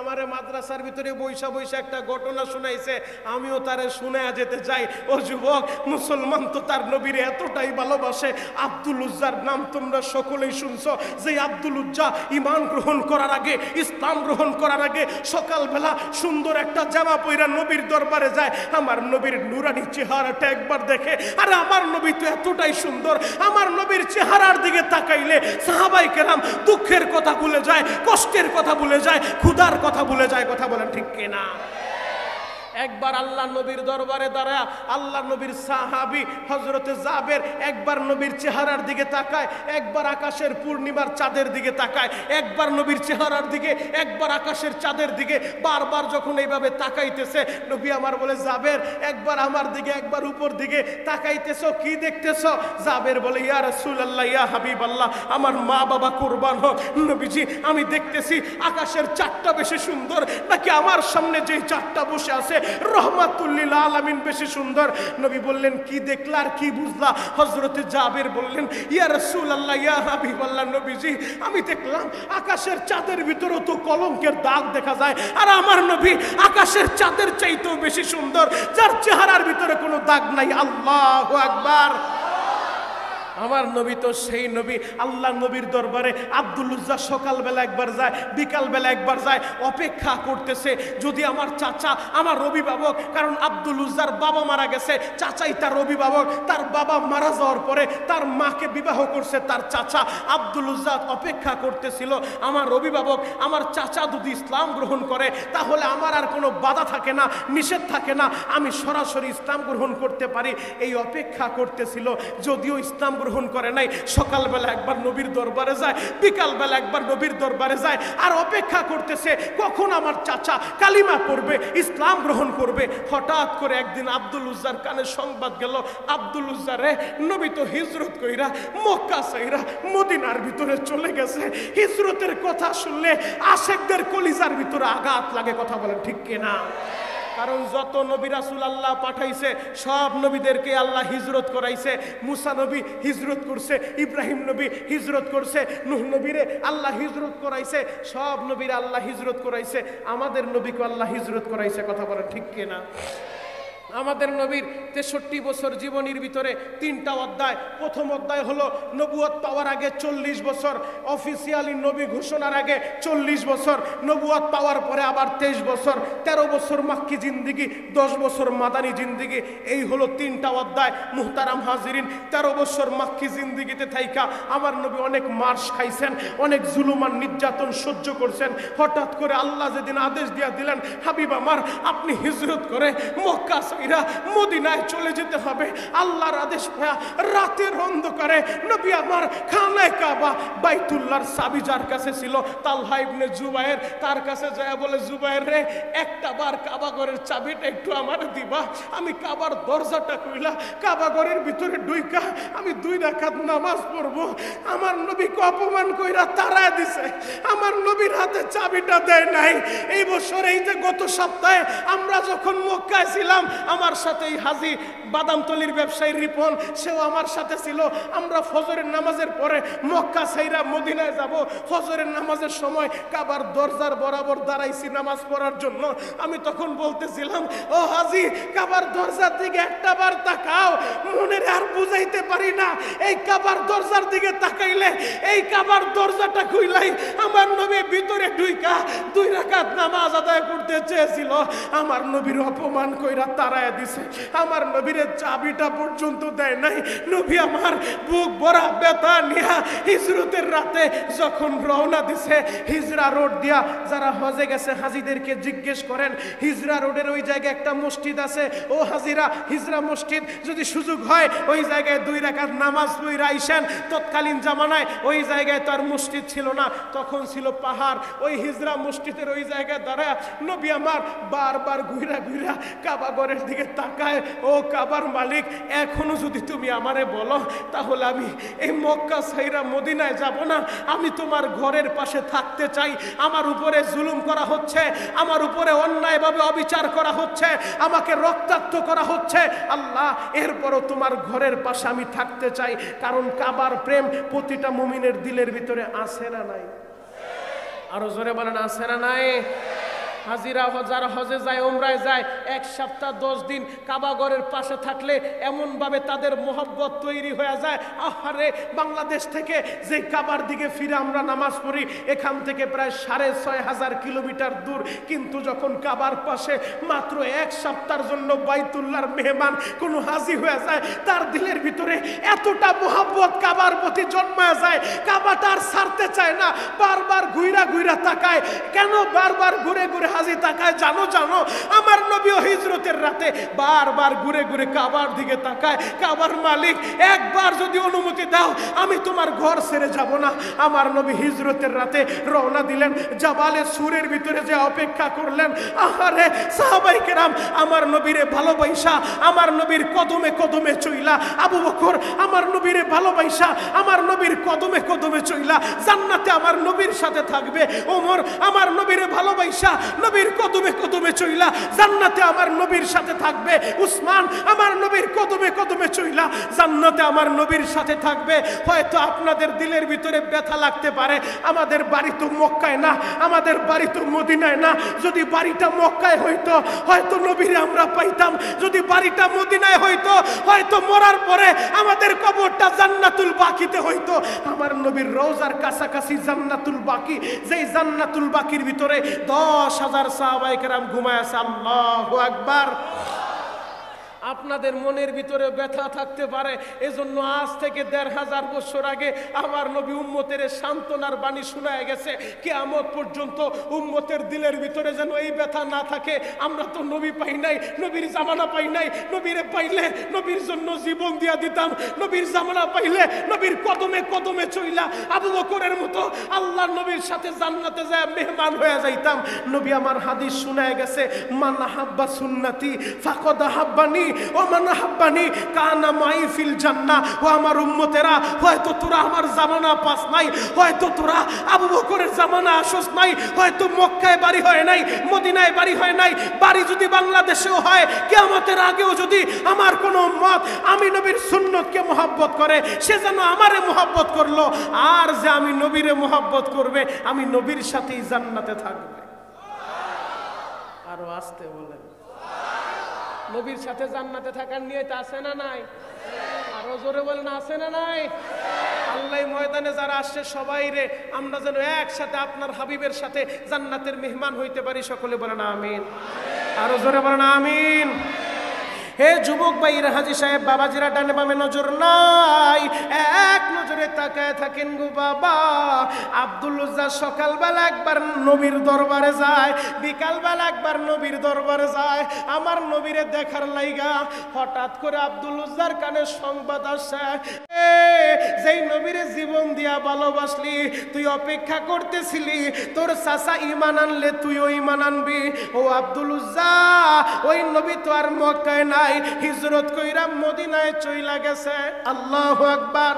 আমারে মাদ্রাসার ভিতরে বৈশা বৈশা একটা ঘটনা শুনাইছে, আমিও তারে শুনায়া যেতে চাই। ও যুবক মুসলমান তো তার নবীর এতটাই ভালোবাসে। আব্দুল উজ্জার নাম তোমরা সকলেই শুনছো, যে আব্দুল উজ্জা ঈমান গ্রহণ করার আগে, ইসলাম গ্রহণ করার আগে সকালবেলা সুন্দর একটা জামা পইরা নবীর দরবারে যায়। আমার নবীর নুরানি চেহারাটা একবার দেখে, আর আমার নবী তো এতটাই সুন্দর, আমার নবীর চেহারার দিকে তাকাইলে সাহাবায়ে কেরাম দুঃখের কথা ভুলে যায়, কষ্টের কথা ভুলে যায়, ক্ষুধার কথা ভুলে যায়। কথা বলেন ঠিক কিনা? একবার আল্লাহ নবীর দরবারে দাঁড়া আল্লাহ নবীর সাহাবী হযরতে জাবের একবার নবীর চেহারার দিকে তাকায়, একবার আকাশের পূর্ণিমার চাঁদের দিকে তাকায়, একবার নবীর চেহারার দিকে, একবার আকাশের চাঁদের দিকে, বারবার যখন এইভাবে তাকাইতেছে নবী আমার বলে, জাবের একবার আমার দিকে, একবার উপর দিকে তাকাইতেছো, কি দেখতেছো? জাবের বলে, ইয়া রাসূলুল্লাহ, ইয়া হাবিবাল্লাহ, আমার মা বাবা কুরবান হোক। নবীজি আমি দেখতেছি আকাশের চাঁদটা বেশি সুন্দর নাকি আমার সামনে যেই চাঁদটা বসে আছে রহমাতুল লিল আলামিন বেশি সুন্দর? নবী বললেন, কি দেখলা আর কি বুঝলা? হযরতে জাবের বললেন, ইয়া রাসূলুল্লাহ, ইয়া হাবিবাল্লাহ, নবীজি আমি দেখলাম আকাশের চাঁদের ভিতরেও তো কলঙ্কের দাগ দেখা যায়, আর আমার নবী আকাশের চাঁদের চাইতেও বেশি সুন্দর, যার চেহারার ভিতরে কোনো দাগ নাই। আল্লাহু আকবার। আমার নবী তো সেই নবী, আল্লাহ নবীর দরবারে আব্দুল উজ্জা সকালবেলা একবার যায়, বিকালবেলা একবার যায়, অপেক্ষা করতেছে যদি আমার চাচা, আমার অভিভাবক, কারণ আব্দুল উজ্জার বাবা মারা গেছে, চাচাই তার অভিভাবক, তার বাবা মারা যাওয়ার পরে তার মাকে বিবাহ করছে তার চাচা। আব্দুল উজ্জা অপেক্ষা করতেছিল আমার অভিভাবক, আমার চাচা যদি ইসলাম গ্রহণ করে তাহলে আমার আর কোনো বাধা থাকে না, নিষেধ থাকে না, আমি সরাসরি ইসলাম গ্রহণ করতে পারি। এই অপেক্ষা করতেছিল, যদিও ইসলাম গ্রহণ করে নাই, সকালবেলা একবার নবীর দরবারে যায়, বিকালবেলা একবার নবীর দরবারে যায়, আর অপেক্ষা করতেছে কখন আমার চাচা কালিমা পড়বে, ইসলাম গ্রহণ করবে। হঠাৎ করে একদিন আব্দুল উজ্জার কানে সংবাদ গেল, আব্দুল উজ্জা রে, নবী তো হিজরত কইরা মক্কা সাইরা মদিনার ভিতরে চলে গেছে। হিজরতের কথা শুনলে আশেকদের কলিজার ভিতরে আঘাত লাগে, কথা বলেন ঠিক কিনা? কারণ যত নবী রাসূল আল্লাহ পাঠাইছে সব নবীদেরকে আল্লাহ হিজরত করাইছে। মুসা নবী হিজরত করছে, ইব্রাহিম নবী হিজরত করছে, নূহ নবীরে আল্লাহ হিজরত করাইছে, সব নবীরা আল্লাহ হিজরত করাইছে। আমাদের নবীকে আল্লাহ হিজরত করাইছে, কথা বলেন ঠিক কিনা? আমাদের নবীর 63 বছর জীবনীর ভিতরে 3টা অধ্যায়। প্রথম অধ্যায় হলো নবুয়ত পাওয়ার আগে 40 বছর, অফিসিয়ালি নবী ঘোষণার আগে 40 বছর, নবুয়ত পাওয়ার পরে আবার 23 বছর, 13 বছর মাক্কি জিন্দিগি, 10 বছর মাদানী জিন্দিগি। এই হলো 3টা অধ্যায়। মুহতারাম হাজিরিন, 13 বছর মাক্কি জিন্দিগিতে থাইকা আমার নবী অনেক মার্শ খাইছেন, অনেক জুলুম আর নির্যাতন সহ্য করছেন। হঠাৎ করে আল্লাহ যেদিন আদেশ দিয়া দিলেন, হাবিব আমার আপনি হিজরত করে মক্কা মদিনায় চলে যেতে হবে, আল্লাহর আদেশ পায়া রাতের অন্ধকারে নবী আমার খানায় কাবা বাইতুল্লাহর চাবি যার কাছে ছিল তালহা ইবনে জুবায়ের, তার কাছে যায় বলে, জুবায়ের রে, একটা বার কাবা ঘরের চাবিটা একটু আমার দিবা, আমি কাবার দরজাটা কইলা কাবা ঘরের ভিতরে ঢুইকা আমি 2 রাকাত নামাজ পড়বো। আমার নবীকে অপমান কইরা তাড়ায় দিছে, আমার নবীর হাতে চাবিটা দেয় নাই। এই বছর এই যে গত সপ্তাহে আমরা যখন মক্কায় ছিলাম, আমার সাথে এই হাজি বাদামতলির ব্যবসায়ী রিপন, সেও আমার সাথে ছিল। আমরা ফজরের নামাজের পরে মক্কা ছাইরা মদিনায় যাব। ফজরের নামাজের সময় কাবার দরজার বরাবর দাঁড়াইছি নামাজ পড়ার জন্য। আমি তখন বলতেছিলাম, ও হাজি, কাবার দরজার দিকে একটা বার তাকাও, মনের আর বুঝাইতে পারি না, এই কাবার দরজার দিকে তাকাইলে এই কাবার দরজাটা খুইলাই আমার নবী ভিতরে ঢুইকা 2 রাকাত নামাজ আদায় করতে চেয়েছিল। আমার নবীর অপমান কইরা তাড়ায় দিছে, আমার নবীর চাবিটা পর্যন্ত দেয় নাই। নবী আমার বুক ভরা ব্যথা নিয়া হিজরতের রাতে যখন রওনা দিছে, হিজরা রোড দিয়া, যারা হজে গেছে হাজিদেরকে জিজ্ঞেস করেন, হিজরা রোডের ওই জায়গায় একটা মসজিদ আছে, ও হাজিরা, হিজরা মসজিদ যদি সুযোগ হয় ওই জায়গায় 2 রাকাত নামাজ পড়ে আইসেন। তৎকালীন জামানায় ওই জায়গায় তো আর মসজিদ ছিল না, তখন ছিল পাহাড়। ওই হিজরা মসজিদের ওই জায়গায় দাঁড়ায় নবী আমার বারবার ঘুরা ঘুরা কাবা ঘরের দিকে তাকায়, ও কাবার মালিক, এখনো যদি তুমি আমারে বলো তাহলে আমি এই মক্কা ছাইরা মদিনায় যাব না, আমি তোমার ঘরের পাশে থাকতে চাই। আমার উপরে জুলুম করা হচ্ছে, আমার উপরে অন্যায়ভাবে অবিচার করা হচ্ছে, আমাকে রক্তাক্ত করা হচ্ছে, আল্লাহ এরপরও তোমার ঘরের পাশে আমি থাকতে চাই। কারণ কাবার প্রেম প্রতিটা মুমিনের দিলের ভিতরে আছে না নাই? আরো জোরে বলেন, আছে না নাই? হাজিরা যারা হজে যায়, উমরায় যায়, 1 সপ্তাহ 10 দিন কাবা ঘরের পাশে থাকলে এমনভাবে তাদের মোহব্বত তৈরি হয়ে যায়। আহারে, বাংলাদেশ থেকে যে কাবার দিকে ফিরে আমরা নামাজ পড়ি, এখান থেকে প্রায় 6500 কিলোমিটার দূর, কিন্তু যখন কাবার পাশে মাত্র 1 সপ্তাহের জন্য বাইতুল্লাহর মেহমান কোনো হাজি হয়ে যায়, তার দিলের ভিতরে এতটা মোহব্বত কাবার প্রতি জন্মায় যায়, কাবাটা আর ছাড়তে চায় না, বারবার ঘুরা ঘুরা তাকায়। কেন বারবার ঘুরে ঘুরে হাজি তাকায় জানো? আমার নবীও হিজরতের রাতে বারবার ঘুরে ঘুরে কাবার দিকে তাকায়, কাবার মালিক একবার যদি অনুমতি দাও আমি তোমার ঘর ছেড়ে যাব না। আমার নবী হিজরতের রাতে রওনা দিলেন, জাবালে সুরের ভিতরে যে অপেক্ষা করলেন। আহারে সাহাবায়ে কেরাম আমার নবীরে ভালোবাসা, আমার নবীর কদমে কদমে চইলা, আবু বকর আমার নবীরে ভালোবাসা, আমার নবীর কদমে কদমে চইলা জান্নাতে আমার নবীর সাথে থাকবে। ওমর আমার নবীরে ভালোবাসা নবীর কদমে কদমে চইলা জান্নাতে আমার নবীর সাথে থাকবে। উসমান আমার নবীর কদমে কদমে চইলা জান্নাতে আমার নবীর সাথে থাকবে। হয়তো আপনাদের দিলের ভিতরে ব্যথা লাগতে পারে, আমাদের বাড়ি তো মক্কায় না, আমাদের বাড়ি তো মদিনায় না। যদি বাড়িটা মক্কায় হইতো হয়তো নবীরে আমরা পাইতাম, যদি বাড়িটা মদিনায় হইতো হয়তো মরার পরে আমাদের কবরটা জান্নাতুল বাকিতে হইতো। আমার নবীর রওজার কাছাকাছি জান্নাতুল বাকি, যেই জান্নাতুল বাকির ভিতরে 10,000 সাহাবায়ে কেরাম ঘুমায় আছে। আল্লাহু আকবার। আপনাদের মনের ভিতরে ব্যথা থাকতে পারে, এজন্য আজ থেকে 1,500 বছর আগে আমার নবী উম্মতের সান্ত্বনার বাণী শোনায় গেছে। কিয়ামত পর্যন্ত উম্মতের দিলের ভিতরে যেন এই ব্যথা না থাকে। আমরা তো নবী পাই নাই, নবীর জামানা পাই নাই, নবীরে পাইলে নবীর জন্য জীবন দিয়া দিতাম। নবীর জামানা পাইলে নবীর কদমে কদমে চইলা আবু বকরের মতো আল্লাহর নবীর সাথে জান্নাতে যায় মেহমান হয়ে যাইতাম। নবী আমার হাদিস শোনায় গেছে, মান হাব্বা সুন্নতি ফাকাদ হাব্বানি ও মান হাব্বানি কানা মাই ফিল জান্নাহ। ও আমার উম্মতেরা, হয়তো তোরা আমার জামানা পাস নাই, হয়তো তোরা আবু বকরের জামানা আসস নাই, হয়তো মক্কায় বাড়ি হয় নাই, মদিনায় বাড়ি হয় নাই, বাড়ি যদি বাংলাদেশেও হয়, কিয়ামতের আগেও যদি আমার কোনো উম্মত আমি নবীর সুন্নতকে মহব্বত করে, সে যেন আমারে মহব্বত করলো। আর যে আমি নবীরে মহব্বত করবে, আমি নবীর সাথেই জান্নাতে থাকবে। আরো আসতে বলেন, নবীর সাথে জান্নাতে থাকার নিয়ত আছে না নাই? আরো জোরে বলেন, আছে না নাই? আল্লাহ ময়দানে যারা আসছে সবাই রে আমরা যেন একসাথে আপনার হাবিবের সাথে জান্নাতের মেহমান হইতে পারি। সকলে বলেন আমিন। আরো জোরে বলেন আমিন। হে যুবক ভাইরা, হাজী সাহেব বাবাজিরা ডানে বামে নজর নাই, এক নজরে তাকায় থাকেন গো বাবা। আব্দুল উজ্জা সকালবেলা একবার নবীর দরবারে যায়, বিকালবেলা একবার নবীর দরবারে যায় আমার নবীরে দেখার লাইগা। হঠাৎ করে আব্দুল উজ্জার কানে সংবাদ আসে, যেই নবীরে জীবন দিয়া ভালোবাসলি, তুই অপেক্ষা করতেছিলি তোর চাচা ঈমান আনলে তুইও ঈমান আনবি। ও আব্দুল উজ্জা, ওই নবী তো আর মক্কায় না, হিজরত কইরা মদিনায় চইলা গেছে। আল্লাহু আকবার।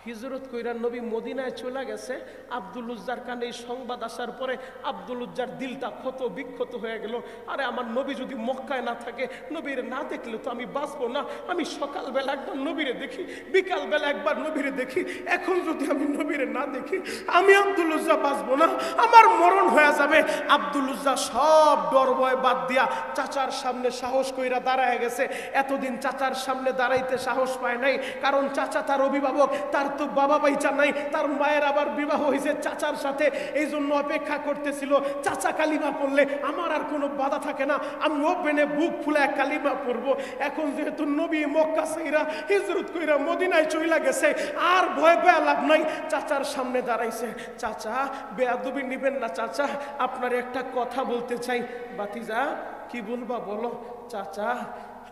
হিজরত কইরা নবী মদিনায় চলে গেছে। আব্দুল উজ্জার কানে এই সংবাদ আসার পরে আব্দুল উজ্জার দিলটা ক্ষত বিক্ষত হয়ে গেল। আরে আমার নবী যদি মক্কায় না থাকে, নবীরে না দেখলে তো আমি বাঁচবো না। আমি সকালবেলা একবার নবীরে দেখি, বিকালবেলা একবার নবীরে দেখি, এখন যদি আমি নবীরে না দেখি আমি আব্দুল উজ্জা বাঁচবো না, আমার মরণ হয়ে যাবে। আব্দুল উজ্জা সব ডর ভয় বাদ দিয়া চাচার সামনে সাহস কইরা দাঁড়ায় গেছে। এতদিন চাচার সামনে দাঁড়াইতে সাহস পায় নাই, কারণ চাচা তার অভিভাবক, তার তো বাবা বাইচা নাই, তার মায়ের আবার বিবাহ হয়েছে চাচার সাথে, এই জন্য অপেক্ষা করতেছিল চাচা কালিমা পড়লে আমার আর কোনো বাধা থাকে না, আমি ওপেনে বুক ফুলে কালিমা পড়বো। এখন যেহেতু নবী মক্কা ছাইরা হিজরত কইরা মদিনায় চইলা গেছে, আর ভয় পাওয়া লাভ নাই। চাচার সামনে দাঁড়াইছে। চাচা বেয়াদবি নিবেন না চাচা, আপনার একটা কথা বলতে চাই। বাতিজা কি বলবা বলো। চাচা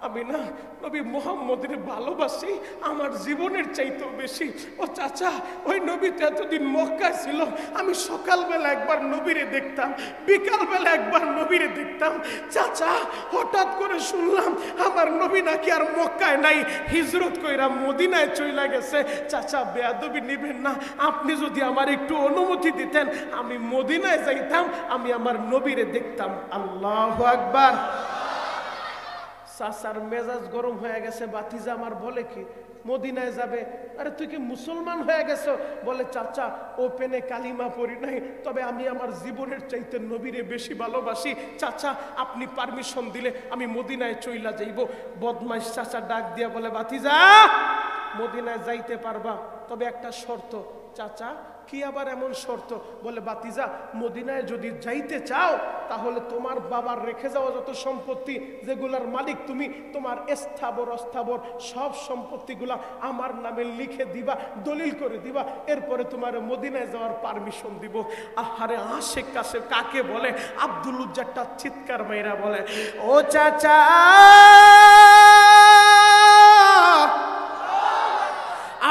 আমি না নবী মুহাম্মদের ভালোবাসি আমার জীবনের চাইতেও বেশি। ও চাচা, ওই নবী তো এতদিন মক্কায় ছিল, আমি সকালবেলা একবার নবীরে দেখতাম, বিকালবেলা একবার নবীরে দেখতাম। চাচা হঠাৎ করে শুনলাম আমার নবী নাকি আর মক্কায় নাই, হিজরত কইরা মদিনায় চইলা গেছে। চাচা বেয়াদবি নিবেন না, আপনি যদি আমার একটু অনুমতি দিতেন আমি মদিনায় যাইতাম, আমি আমার নবীরে দেখতাম। আল্লাহু আকবার। চাচার মেজাজ গরম হয়ে গেছে। বাতিজা আমার বলে কি মদিনায় যাবে? আরে তুই কি মুসলমান হয়ে গেছো? বলে চাচা ওপেনে কালিমা পড়ি নাই, তবে আমি আমার জীবনের চাইতে নবীরে বেশি ভালোবাসি। চাচা আপনি পারমিশন দিলে আমি মদিনায় চইলা যাইব। বদমাইশ চাচা ডাক দিয়া বলে, বাতিজা মদিনায় যাইতে পারবা, তবে একটা শর্ত। চাচা কি আবার এমন শর্ত? বলে বাতিজা মদিনায় যদি যাইতে চাও তাহলে তোমার বাবার রেখে যাওয়া যত সম্পত্তি যেগুলার মালিক তুমি, তোমার স্থাবর অস্থাবর সব সম্পত্তিগুলা আমার নামে লিখে দিবা, দলিল করে দিবা, এরপরে তোমার মদিনায় যাওয়ার পারমিশন দিব। আহারে আশেক কাছে কাকে বলে? আব্দুল উজ্জারটা চিৎকার মাইরা বলে, ও চাচা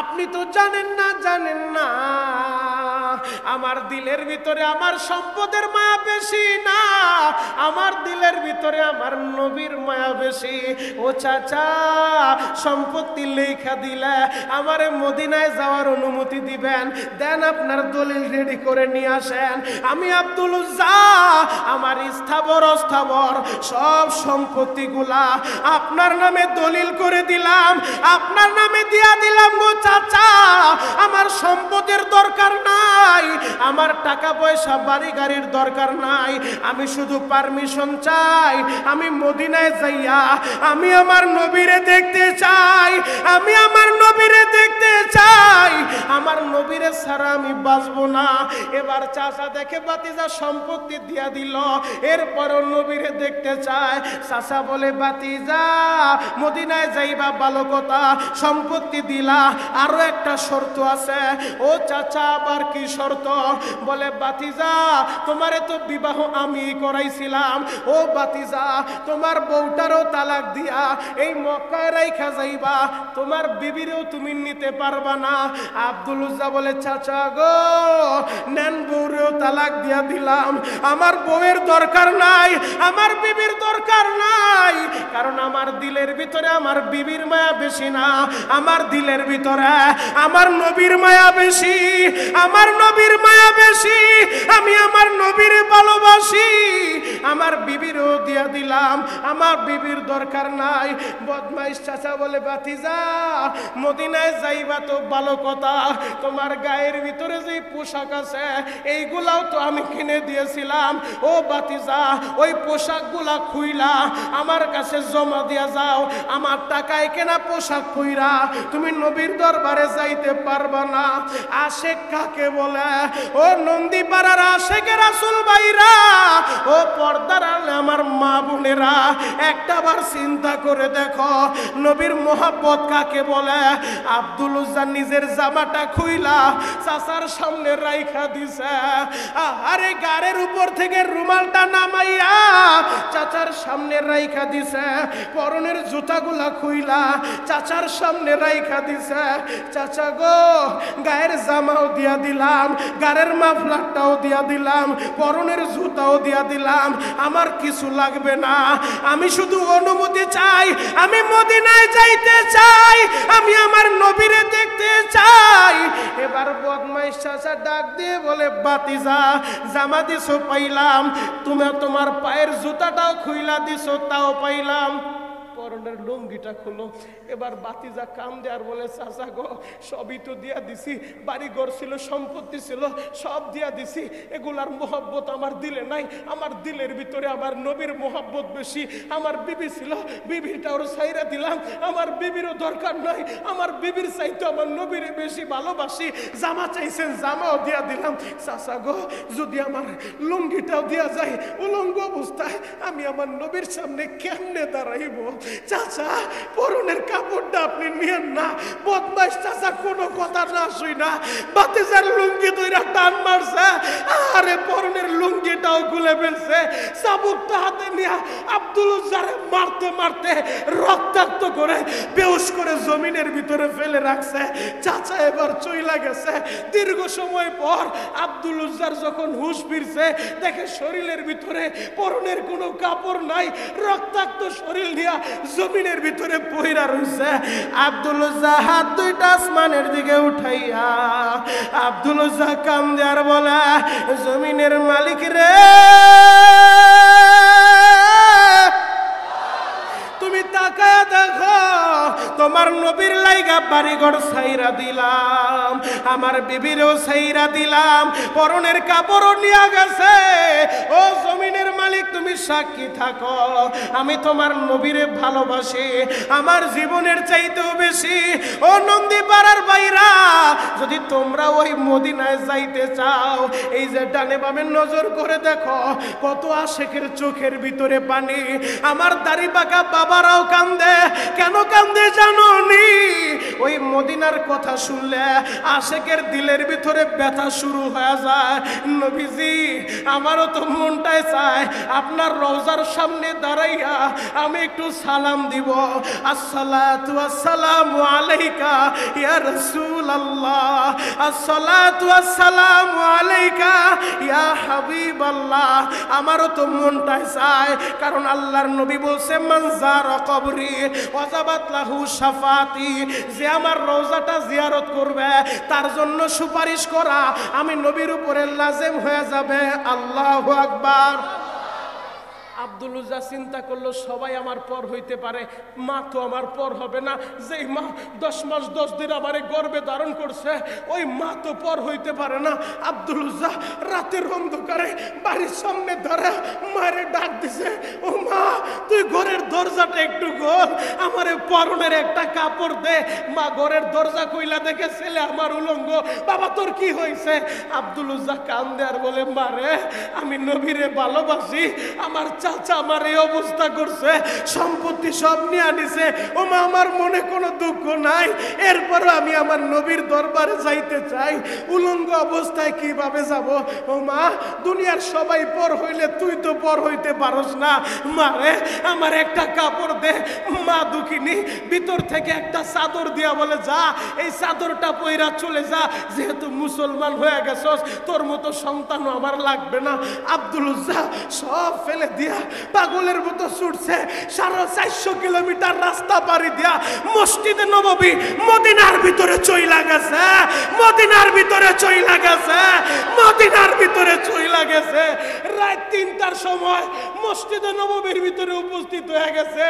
আপনি তো জানেন না আমার দিলের ভিতরে আমার সম্পদের মায়া বেশি না, আমার দিলের ভিতরে আমার নবীর মায়া বেশি। ও চাচা, সম্পত্তি লেখা দিলে আমারে মদিনায় যাওয়ার অনুমতি দিবেন? দেন, আপনার দলিল রেডি করে নিয়ে আসেন। আমি আব্দুল উজ্জা আমার স্থাবর অস্থাবর সব সম্পত্তিগুলা আপনার নামে দলিল করে দিলাম, আপনার নামে দিয়া দিলাম। গো চাচা, আমার সম্পদের দরকার নাই, আমার টাকা পয়সা বাড়ি গাড়ির দরকার নাই, আমি শুধু পারমিশন চাই। আমি মদিনায় যাইয়া আমি আমার নবীরে দেখতে চাই, আমি আমার নবীরে দেখতে চাই, আমার নবীরে ছাড়া আমি বাঁচবো না। এবার চাচা দেখে বাতিজা সম্পত্তি দিয়া দিল, এরপরও নবীরে দেখতে চায়। চাচা বলে, বাতিজা মদিনায় যাইবা ভালো কথা, সম্পত্তি দিলা, আরো একটা শর্ত আছে। ও চাচা, আবার কি শর্ত? বলে, বাতিজা তোমারে তো বিবাহ আমি করাইছিলাম, ও বাতিজা তোমার বউটারও তালাক দিয়া এই মক্কায় রাইখা যাইবা, তোমার বিবিরেও তুমি নিতে পারবা না। আব্দুল উজ্জা বলে, চাচা গো, নেন, বউরেও তালাক দিয়া দিলাম, আমার বউয়ের দরকার নাই, আমার বিবির দরকার নাই, কারণ আমার দিলের ভিতরে আমার বিবির মায়া বেশি না, আমার দিলের ভিতরে আমার নবীর মায়া বেশি, আমার নবীর মায়া বেশি, আমি আমার নবীর ভালোবাসি, আমার বিবিরও দিয়া দিলাম, আমার বিবির দরকার নাই। বদমাইশ চাচা বলে, বাতিজা মদিনায় যাইবা তো ভালো কথা, তোমার গায়ের ভিতরে যে পোশাক আছে এইগুলাও তো আমি কিনে দিয়েছিলাম, ও বাতিজা ওই পোশাকগুলা খুইলা আমার কাছে জমা দিয়া যাও, আমার টাকায় কেনা পোশাক খুইরা তুমি নবীর দরবারে যাইতে পারবা না। আশেক কাকে বলে? ও নন্দীপাড়ার আশেকে রাসূল ভাইরা, ও পর্দার আলে আমার মা বোনেরা, একটাবার চিন্তা করে দেখো নবীর মোহাব্বত কাকে বলে। আব্দুল উজ্জা নিজের জামাটা খুইলা চাচার সামনে রাইখা দিছে, আরে গাড়ের উপর থেকে রুমালটা নামাইয়া চাচার সামনে রাইখা দিছে, পরনের জুতাগুলা খুইলা চাচার সামনে রাইখা দিছে। চাচা গো, গায়ের জামাও দিয়া দিলাম, গাড়ের মাফলারটাও দিয়া দিলাম, পরনের জুতাও দিয়া দিলাম, আমার কিছু লাগবে না, আমি শুধু অনুমতি চাই, আমি মদিনায় যাইতে চাই, আমি আমার নবীরে দেখতে চাই। এবার বদমাইশ চাচা ডাক দিয়ে বলে, বাতিজা জামা দিছো পাইলাম, তুমি তোমার পায়ের জুতাটাও খুইলা দিছো তাও পাইলাম, পরনের লুঙ্গিটা খুলো। এবার বাতিজা কাম দেয়ার বলে, চাচা গো সবই তো দিয়া দিছি, বাড়ি ঘর ছিল, সম্পত্তি ছিল, সব দিয়া দিছি, এগুলার মোহব্বত আমার দিলে নাই, আমার দিলের ভিতরে আমার নবীর মোহব্বত বেশি, আমার বিবি ছিল, বিবিটাও ছাইরা দিলাম, আমার বিবিরও দরকার নাই, আমার বিবির চাইতে আমার নবীরে বেশি ভালোবাসি, জামা চাইছেন জামাও দিয়া দিলাম। চাচা গো, যদি আমার লুঙ্গিটাও দিয়া যায়, উলঙ্গ অবস্থায় আমি আমার নবীর সামনে কেমনে দাঁড়াইব? চাচা পরনের কাপড়টা আপনি নিয়েন না। বদমাইশ চাচা কোনো কথা না শুই না বাতিজার লুঙ্গি ধইরা টান মারছে, আরে পরনের লুঙ্গিটাও খুলে ফেলছে, চাবুকটা হাতে নিয়ে আব্দুল উজ্জারে মারতে মারতে রক্তাক্ত করে বেহুশ করে জমিনের ভিতরে ফেলে রাখছে। চাচা এবার চইলা গেছে। দীর্ঘ সময় পর আব্দুল উজ্জার যখন হুঁশ ফিরছে, দেখে শরীরের ভিতরে পরনের কোনো কাপড় নাই, রক্তাক্ত শরীর নিয়ে জমিনের ভিতরে পইরা রইছে। আব্দুল উজ্জা হাত দুইটা আসমানের দিকে উঠাইয়া আব্দুল উজ্জা কাম দেয়ার বলে, জমিনের মালিক রে, তুমি তাকায়া দেখো, তোমার নবীর লাইগা বাড়িঘর ছাইরা দিলাম, আমার বিবিরও ছাইরা দিলাম, পরনের কাপড়ও নিয়ে গেছে। ও জমিনের মালিক, তুমি সাক্ষী থাকো, আমি তোমার নবীরে ভালোবাসি, আমার জীবনের চাইতেও বেশি। ও নন্দীপাড়ার বাইরা, যদি তোমরা ওই মদিনায় যাইতে চাও, এই যে ডানে বামে নজর করে দেখো, কত আশেকের চোখের ভিতরে পানি। আমার দাড়ি পাকা বাবারাও কান্দে, কেন কান্দে জানো নি? ওই মদিনার কথা শুনলে আশেকের দিলের ভিতরে ব্যথা শুরু হয়ে যায়। নবীজি আমারও তো মনটাই চায় আপনার রওজার সামনে দাঁড়াইয়া আমি একটু সালাম দিব, আসসালাতু আসসালামু আলাইকা ইয়া রাসূলুল্লাহ, আসসালাতু আসসালামু আলাইকা ইয়া হাবিবাল্লাহ। আমারও তো মনটাই চায়, কারণ আল্লাহর নবী বলছে মান যারা কবরি ওয়াজাবাত লাহু শাফাতি, যে আমার রওজাটা জিয়ারত করবে তার জন্য সুপারিশ করা আমি নবীর উপরে লাজেম হয়ে যাবে। আল্লাহু আকবার। আব্দুল উজ্জা চিন্তা করলো সবাই আমার পর হইতে পারে, মা তো আমার পর হবে না। যেই মা 10 মাস 10 দিন আমারে গর্ভে ধারণ করছে ওই মা তো পর হইতে পারে না। আব্দুল উজ্জা রাতের অন্ধকারে বাড়ির সামনে ধরে মারে ডাক দিছে, ও মা তুই ঘরের দরজাটা একটু খোল, আমারে পরনের একটা কাপড় দে। মা ঘরের দরজা কইলা দেখে ছেলে আমার উলঙ্গ। বাবা তোর কি হয়েছে? আব্দুল উজ্জা কান্দে আর বলে, মারে আমি নবীরে ভালোবাসি, আমার চাচা আমার এই অবস্থা করছে, সম্পত্তি সব নিয়ে আনিছে। ও মা আমার মনে কোনো দুঃখ নাই, এরপরও আমি আমার নবীর দরবারে যাইতে চাই। উলঙ্গ অবস্থায় কিভাবে যাব? ও মা দুনিয়ার সবাই পর হইলে তুই তো পর হইতে পারস না, মারে আমার একটা কাপড় দে। মা দুঃখিনী ভিতর থেকে একটা চাদর দিয়া বলে, যা এই চাদরটা পইরা চলে যা, যেহেতু মুসলমান হয়ে গেছস তোর মতো সন্তানও আমার লাগবে না। আব্দুল উজ্জা সব ফেলে দিয়া পাগলের মতো ছুটছে, 450 কিলোমিটার রাস্তা পাড়ি দিয়া মসজিদে নববী মদিনার ভিতরে চইলা গেছে, মদিনার ভিতরে চইলা গেছে, মদিনার ভিতরে চইলা গেছে। রাত 3টার সময় মসজিদে নববীর ভিতরে উপস্থিত হয়ে গেছে।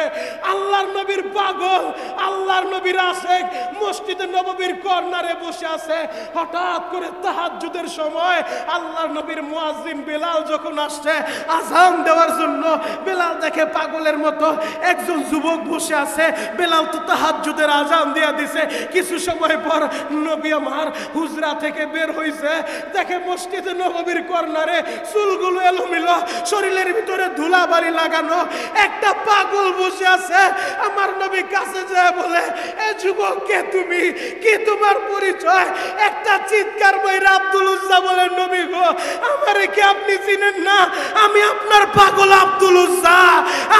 আল্লাহর নবীর পাগল, আল্লাহর নবীর আশেক মসজিদে নববীর কর্নারে বসে আছে। হঠাৎ করে তাহাজ্জুদের সময় আল্লাহর নবীর মুয়াজ্জিন বেলাল যখন আসছে আযান দেওয়ার জন্য, বেলাল দেখে পাগলের মতো একজন যুবক বসে আছে। বেলাল তো তাহাজ্জুদের আযান দিয়া দিছে। কিছু সময় পর নবী আমার হুজরা থেকে বের হইছে, দেখে মসজিদে নববীর কর্নারে চুলগুলো এলোমেলো, শরীরের ভিতরে ধুলাবালি লাগানো একটা পাগল বসে আছে। আমার নবী কাছে যায় বলে, এ যুবক কে তুমি, কি তোমার পরিচয়? একটা চিৎকার বইরা আব্দুল উজ্জা বলে, নবী গো আমারে কি আপনি চিনেন না? আমি আপনার পাগল আব্দুল উজ্জা,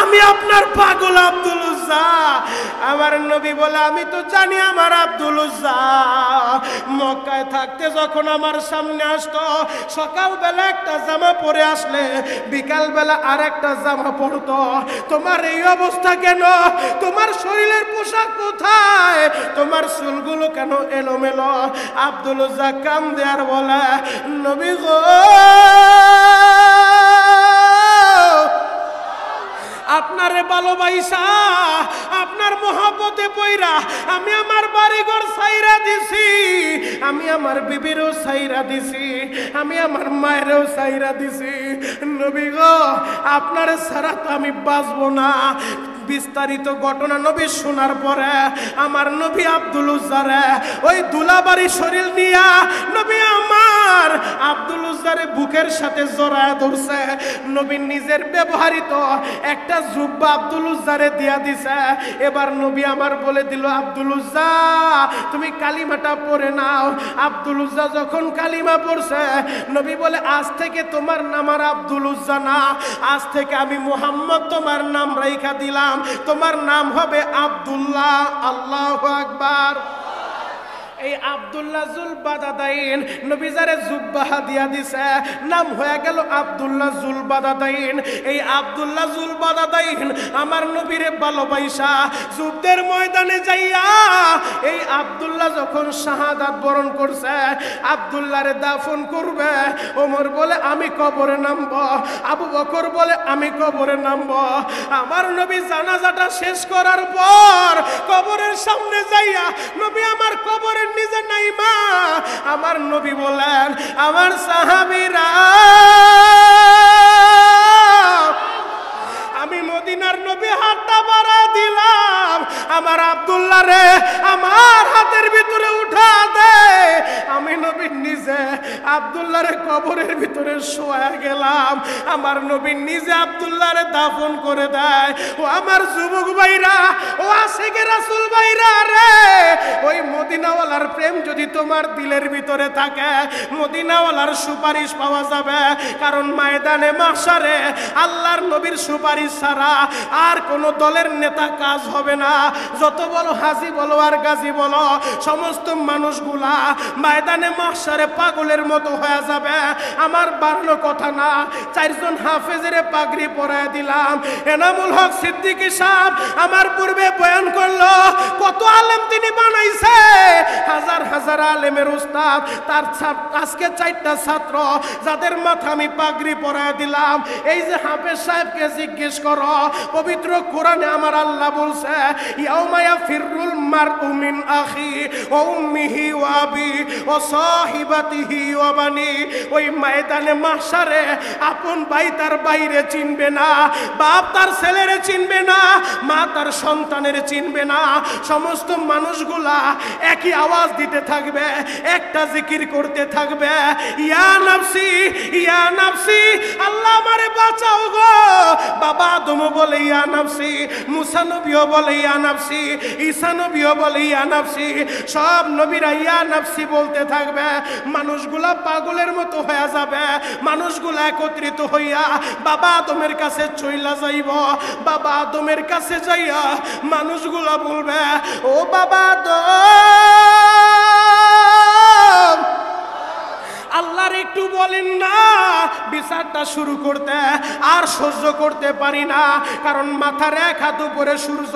আমি আপনার পাগল আব্দুল উজ্জা। আমার নবী বলে, আমি তো জানি আমার আব্দুল উজ্জা মক্কায় থাকতে যখন আমার সামনে আসতো সকালবেলা একটা জামা পরে আসলে বিকালবেলা আর একটা জামা পরতো। তোমার এই অবস্থা কেন? তোমার শরীরের পোশাক কোথায়? তোমার চুলগুলো কেন এলোমেলো? আব্দুল উজ্জা কান্দে আর বলে, নবী গো আপনারে ভালোবাসা আপনার মহব্বতে পইরা আমি আমার বাড়িঘর ছাইরা দিছি, আমি আমার বিবিরও ছাইরা দিছি, আমি আমার মায়েরও ছাইরা দিছি। নবী গো আপনার ছাড়া তো আমি বাঁচবো না। বিস্তারিত ঘটনা নবী শোনার পরে আমার নবী আব্দুল উজ্জারে ওই দুলাবাড়ি শরীর নিয়া নবী আমার আব্দুল উজ্জারে বুকের সাথে জড়ায় ধরছে। নবী নিজের ব্যবহৃত একটা জুব্বা আব্দুল উজ্জারে দিয়া দিছে। এবার নবী আমার বলে দিল, আব্দুল উজ্জা তুমি কালিমাটা পড়ে নাও। আব্দুল উজ্জা যখন কালিমা পড়ছে নবী বলে, আজ থেকে তোমার নাম আর আব্দুল উজ্জা না, আজ থেকে আমি মুহাম্মদ তোমার নাম রাইখা দিলাম, তোমার নাম হবে আব্দুল্লাহ। আল্লাহু আকবার। এই আব্দুল্লাহ জুল বাদাদাইন নবী যারে জুব্বা দিয়া দিছে নাম হয়ে গেল আব্দুল্লাহ জুল বাদাদাইন। এই আব্দুল্লাহ জুল বাদাদাইন আমার নবীরে ভালোবাসা যুদ্ধের ময়দানে যাইয়া এই আব্দুল্লাহ যখন শাহাদাত বরণ করছে, আব্দুল্লাহরে দাফন করবে। ওমর বলে আমি কবরে নামব, আবু বকর বলে আমি কবরে নামব। আমার নবী জানাজাটা শেষ করার পর কবরের সামনে যাইয়া নবী আমার কবরের নিজে নাইমা আমার নবী বলেন, আমার সাহাবীরা আমি মদিনার নবী হাতটা বাড়া দিলাম, আমার আব্দুল্লাহ রে আমার হাতের ভিতরে উঠা দে। আমি নবী নিজে আব্দুল্লাহর কবরের ভিতরে শোয়া গেলাম, আমার নবী নিজে আব্দুল্লাহর দাফন করে দেয়। ও আমার যুবক ভাইরা, ও আশিকে রাসূল ভাইরা রে, ওই মদিনাওয়ালার প্রেম যদি তোমার দিলের ভিতরে থাকে, মদিনাওয়ালার সুপারিশ পাওয়া যাবে। কারণ ময়দানে মাহশারে আল্লাহর নবীর সুপারিশ ছাড়া আর কোন দলের নেতা কাজ হবে না। যত বলো হাজি বলো আর গাজী বলো, সমস্ত মানুষগুলা ময়দানে মাহশারে পাগলের মতো হয়ে যাবে। আমার বাড়লো কথা না, 4 জন হাফেজের পাগড়ি পরায় দিলাম। এনামুল হক সিদ্দিকী সাহেব আমার পূর্বে বয়ান করলো কত আলেম তিনি বানাইছে, হাজার হাজার আলেমের উস্তাদ। তার আজকে 4টা ছাত্র যাদের মাথা আমি পাগড়ি পরায় দিলাম। এই যে হাফেজ সাহেবকে জিজ্ঞেস করো, পবিত্র কোরআনে আমার আল্লাহ বলছে ইয়াউমা ইয়াফিরুল মারউ মিন আখি ওয়া উম্মিহি ওয়া আবি ওয়া সাহিবাতিহি ওয়া বানি। ওই ময়দানে মাহশারে আপন ভাই তার বাইরে চিনবে না, বাপ তার ছেলেরে চিনবে না, মা তার সন্তানের চিনবে না। সমস্ত মানুষগুলা একই আওয়াজ দিতে থাকবে, একটা জিকির করতে থাকবে, ইয়া নাফসি ইয়া নাফসি, আল্লাহ আমারে বাঁচাও গো। বাবা আদম বলে ইয়া নাফসি, মুসা নবীও বলে ইয়া নাফসি, ঈসা নবীও বলে ইয়া নাফসি, সব নবীরা ইয়া নাফসি বলতে থাকবে। মানুষগুলা পাগলের মতো হয়ে যাবে। মানুষগুলা একত্রিত হইয়া বাবা আদমের কাছে চইলা যাইব। বাবা আদমের কাছে যাইয়া মানুষগুলা বলবে, ও বাবা আদম, আল্লাহর একটু বলেন না বিচারটা শুরু করতে। আর সহ্য করতে পারি না, কারণ মাথার 1 হাত উপরে সূর্য,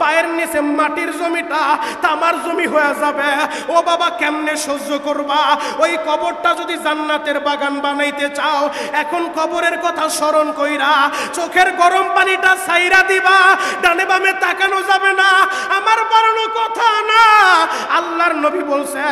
পায়ের নিচে মাটির জমিটা তামার জমি হয়ে যাবে। ও বাবা কেমনে সহ্য করবা? ওই কবরটা যদি জান্নাতের বাগান বানাইতে চাও, এখন কবরের কথা স্মরণ কইরা চোখের গরম পানিটা ছাইরা দিবা, ডানে বামে তাকানো যাবে না। আমার বানানো কথা না, আল্লাহর নবী বলছে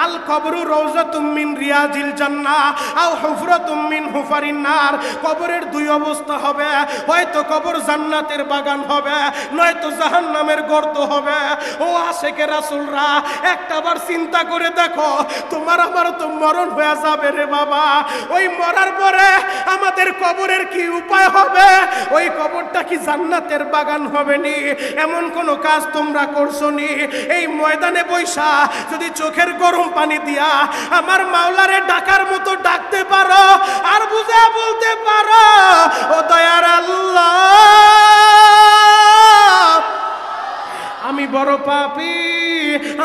আল কবরু রাউযাতুম মিন রিয়াজিল জান্নাহ আও হুফরাতুম মিন হুফারিন নার। কবরের 2 অবস্থা হবে, হয়তো কবর জান্নাতের বাগান হবে, নয়তো জাহান্নামের গর্ত হবে। ও আশিকে রাসূলরা, একটাবার চিন্তা করে দেখো, তোমার আমার তো মরণ হয়ে যাবে রে বাবা। ওই মরার পরে আমাদের কবরের কি উপায় হবে? ওই কবরটা কি জান্নাতের বাগান হবে নি? এমন কোন কাজ তোমরা করছো নি? এই ময়দানে বৈশা যদি চোখের গরম পানি দিয়া আমার মাওলারে ডাকার মতো ডাকতে পারো, আর বুঝা বলতে পারো, ও দয়ার আল্লাহ আমি বড় পাপী,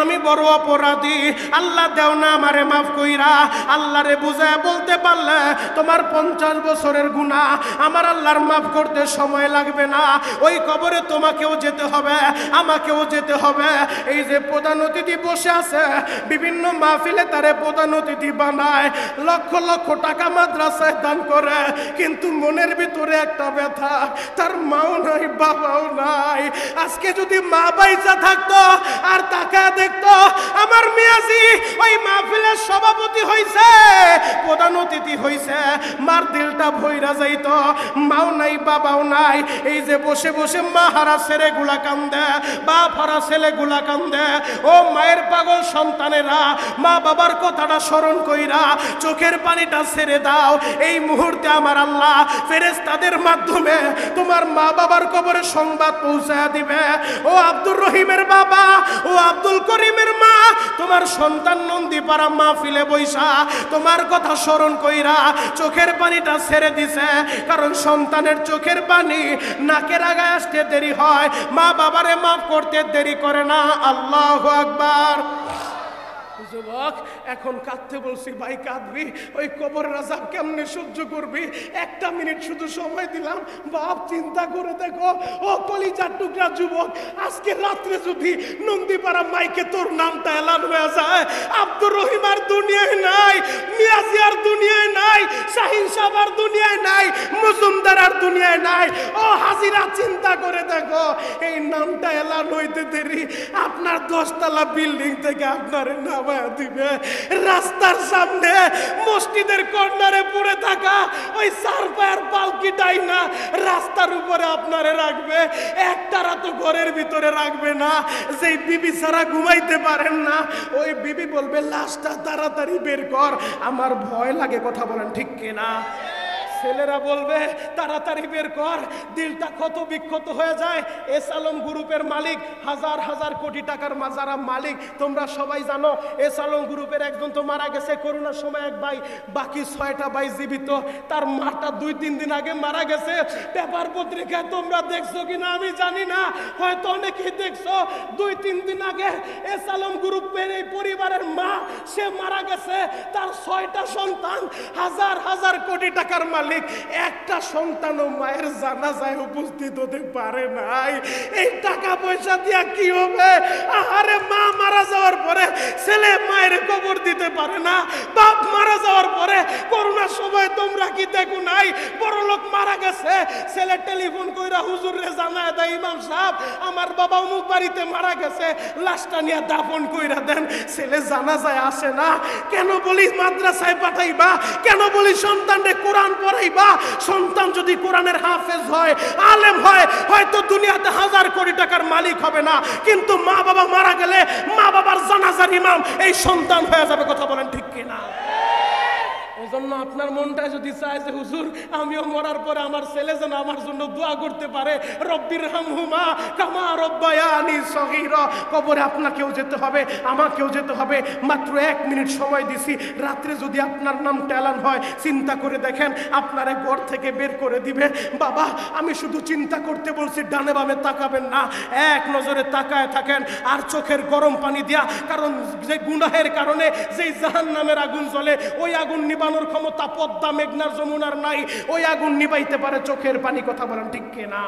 আমি বড় অপরাধী, আল্লাহ দেও না আমারে মাফ কইরা। আল্লাহরে বুঝায় বলতে পারলে তোমার 50 বছরের গুনাহ আমার আল্লাহর মাফ করতে সময় লাগবে না। ওই কবরে তোমাকেও যেতে হবে, আমাকেও যেতে হবে। এই যে প্রধান অতিথি বসে আছে, বিভিন্ন মাহফিলে তারে প্রধান অতিথি বানায়, লক্ষ লক্ষ টাকা মাদ্রাসায় দান করে, কিন্তু মনের ভিতরে একটা ব্যথা, তার মাও নাই বাবাও নাই। আজকে যদি মা বাইচা থাকতো আর তাকে দেখতো আমার মিয়াজি ওই মাহফিলের সভাপতি হইছে, প্রধান অতিথি হইছে, মার দিলটা ভইরা যাইতো। মাও নাই বাবাও নাই, এই যে বসে বসে মা হারা ছেলেগুলা কান্দে, বাপ হারা ছেলেগুলা কান্দে। ও মায়ের পাগল সন্তানেরা, মা বাবার কথাটা স্মরণ কইরা চোখের পানিটা ছেড়ে দাও। এই মুহূর্তে আমার আল্লাহ ফেরেশতাদের মাধ্যমে তোমার মা বাবার কবরে সংবাদ পৌঁছায়া দিবে। ও আব্দুর রহিমের বাবা, ও আব্দুল করিমের মা, তোমার সন্তান নন্দীপাড়া মাহফিলে বৈশা তোমার কথা স্মরণ কইরা চোখের পানিটা ছেড়ে দিছে। কারণ সন্তানের চোখের পানি নাকের আগায় আসতে দেরি হয়, মা বাবারে মাফ করতে দেরি করে না। আল্লাহু আকবার। যুবক, এখন কাঁদতে বলছি, ভাই কাঁদবি, ওই কবরের আযাব কেমনে সহ্য করবি? 1 মিনিট শুধু সময় দিলাম, বাপ চিন্তা করে দেখো। ও কলিজার টুকরা যুবক, আজকে রাত্রে যদি নন্দীপাড়া মাইকে তোর নামটা এলান হয়ে যায়, আব্দুর রহিম আর দুনিয়ায় নাই, মিয়াজি আর দুনিয়ায় নাই, শাহিন সাহেব আর দুনিয়ায় নাই, মজুমদার আর দুনিয়ায় নাই। ও হাজিরা চিন্তা করে দেখো, এই নামটা এলান হইতে দেরি, আপনার 10 তলা বিল্ডিং থেকে আপনার নাম দিবে, রাস্তার সামনে মসজিদ মসজিদের কর্নারে পড়ে থাকা ওই চার পায়ের পালকিটাই না রাস্তার উপরে আপনারে রাখবে, একটারা তো ঘরের ভিতরে রাখবে না। যেই বিবি ছাড়া ঘুমাইতে পারেন না ওই বিবি বলবে লাশটা তাড়াতাড়ি বের কর, আমার ভয় লাগে। কথা বলেন ঠিক কিনা? ছেলেরা বলবে তাড়াতাড়ি বের কর। দিলটা ক্ষত বিক্ষত হয়ে যায়। এস আলম গ্রুপের মালিক, হাজার হাজার কোটি টাকার যারা মালিক তোমরা সবাই জানো। এস আলম গ্রুপের একজন তো মারা গেছে করোনার সময় এক ভাই, বাকি 6টা ভাই জীবিত। তার মাটা 2-3 দিন আগে মারা গেছে। পেপার পত্রিকায় তোমরা দেখছো কিনা আমি জানি না, হয়তো অনেকেই দেখছো। 2-3 দিন আগে এস আলম গ্রুপের এই পরিবারের মা সে মারা গেছে। তার 6টা সন্তান, হাজার হাজার কোটি টাকার মালিক, একটা সন্তানও মায়ের জানাজায় উপস্থিত হতে পারে নাই। এই টাকা পয়সা দিয়া কি হবে? আরে মা মারা যাওয়ার পরে ছেলে মায়ের কবর দিতে পারে না, বাপ মারা যাওয়ার পরে করোনার সময় তোমরা কি দেখো নাই বড় লোক মারা গেছে, ছেলে টেলিফোন কইরা হুজুরে জানায় দেয় ইমাম সাহেব আমার বাবা অমুক বাড়িতে মারা গেছে, লাশটা নিয়ে দাফন কইরা দেন। ছেলে জানাজায় আসে না কেন? বলি মাদ্রাসায় পাঠাইবা, কেন বলি সন্তানরে কোরআন পড়াইবা। সন্তান যদি কোরআনের হাফেজ হয়, আলেম হয়, হয়তো দুনিয়াতে হাজার কোটি টাকার মালিক হবে না, কিন্তু মা বাবা মারা গেলে মা বাবার জানাজার ইমাম এই সন্তান হয়ে যাবে। কথা বলেন ঠিক কিনা? এজন্য আপনার মনটা যদি চায় যে হুজুর আমিও মরার পরে আমার ছেলে যেন আমার জন্য দোয়া করতে পারে, রব্বির হামহুমা কামা রব্বায়ানি সগীরা, কবরে আপনাকেও যেতে হবে আমাকেও যেতে হবে। মাত্র 1 মিনিট সময় দিছি। রাত্রে যদি আপনার নাম টেলান হয় চিন্তা করে দেখেন, আপনারে ঘর থেকে বের করে দিবে। বাবা আমি শুধু চিন্তা করতে বলছি, ডানে বামে তাকাবেন না, এক নজরে তাকায় থাকেন আর চোখের গরম পানি দিয়া, কারণ যে গুনাহের কারণে যেই জাহান্নামের আগুন জ্বলে ওই আগুন নিবানোর ক্ষমতা পদ্মা মেঘনার যমুনার নাই। ওই আগুন নিবাইতে পারে চোখের পানি। কথা বলেন ঠিক কিনা?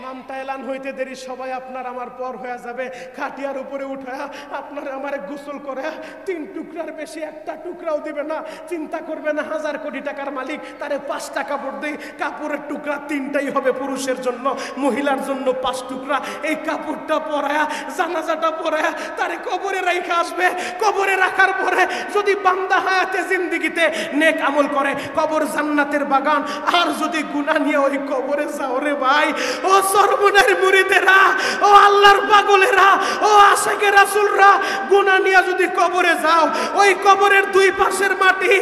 নামটা এলান হইতে দেরি সবাই আপনার আমার পর হয়ে যাবে। খাটিয়ার উপরে উঠা আপনার আমার গোসল করে 3 টুকরার বেশি একটা টুকরাও দিবে না। চিন্তা করবে না হাজার কোটি টাকার মালিক, তারে 5টা কাপড় দেই, কাপড়ের টুকরা 3টাই হবে পুরুষের জন্য, মহিলার জন্য 5 টুকরা। এই কাপড়টা পরায়া জানাজাটা পরায়া তারে কবরে রাইখা আসবে। কবরে রাখার পরে যদি বান্দা হায়াতে জিন্দেগিতে নেক আমল করে কবর জান্নাতের বাগান, আর যদি গুনাহ নিয়ে ওই কবরে যাও রে ভাই, ও সর্বনার মুরিদেরা, ও আল্লাহর পাগলেরা, ও আশিকে রাসূলরা, গুনাহ নিয়ে যদি কবরে যাও ওই কবরের 2 পাশের মাটি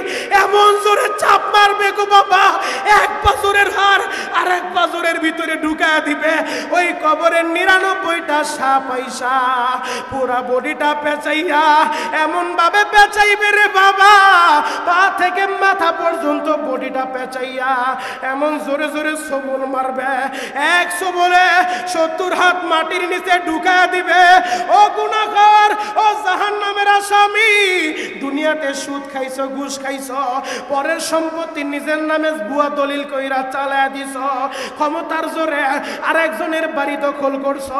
এমন জোরে চাপ মারবে গো বাবা, এক পাজরের হাড় আর এক পাজরের ভিতরে ঢুকায়া দিবে। ওই কবরের 99টা সাপ আইসা পুরা বডিটা পেঁচাইয়া এমন ভাবে পেঁচাইবে রে বাবা, পা থেকে মাথা পর্যন্ত বডিটা পেঁচাইয়া এমন জোরে জোরে সবল মারবে। এক সবলে 70 হাত মাটির নিচে ঢুকায়া দিবে। ও গুনাহগার, ও জাহান্নামের আসামি, দুনিয়াতে সুদ খাইছো, ঘুষ খাইছো, পরের সম্পত্তি নিজের নামে ভুয়া দলিল কইরা চালায়া দিছো, ক্ষমতার জোরে আরেকজনের বাড়ি দখল করছো,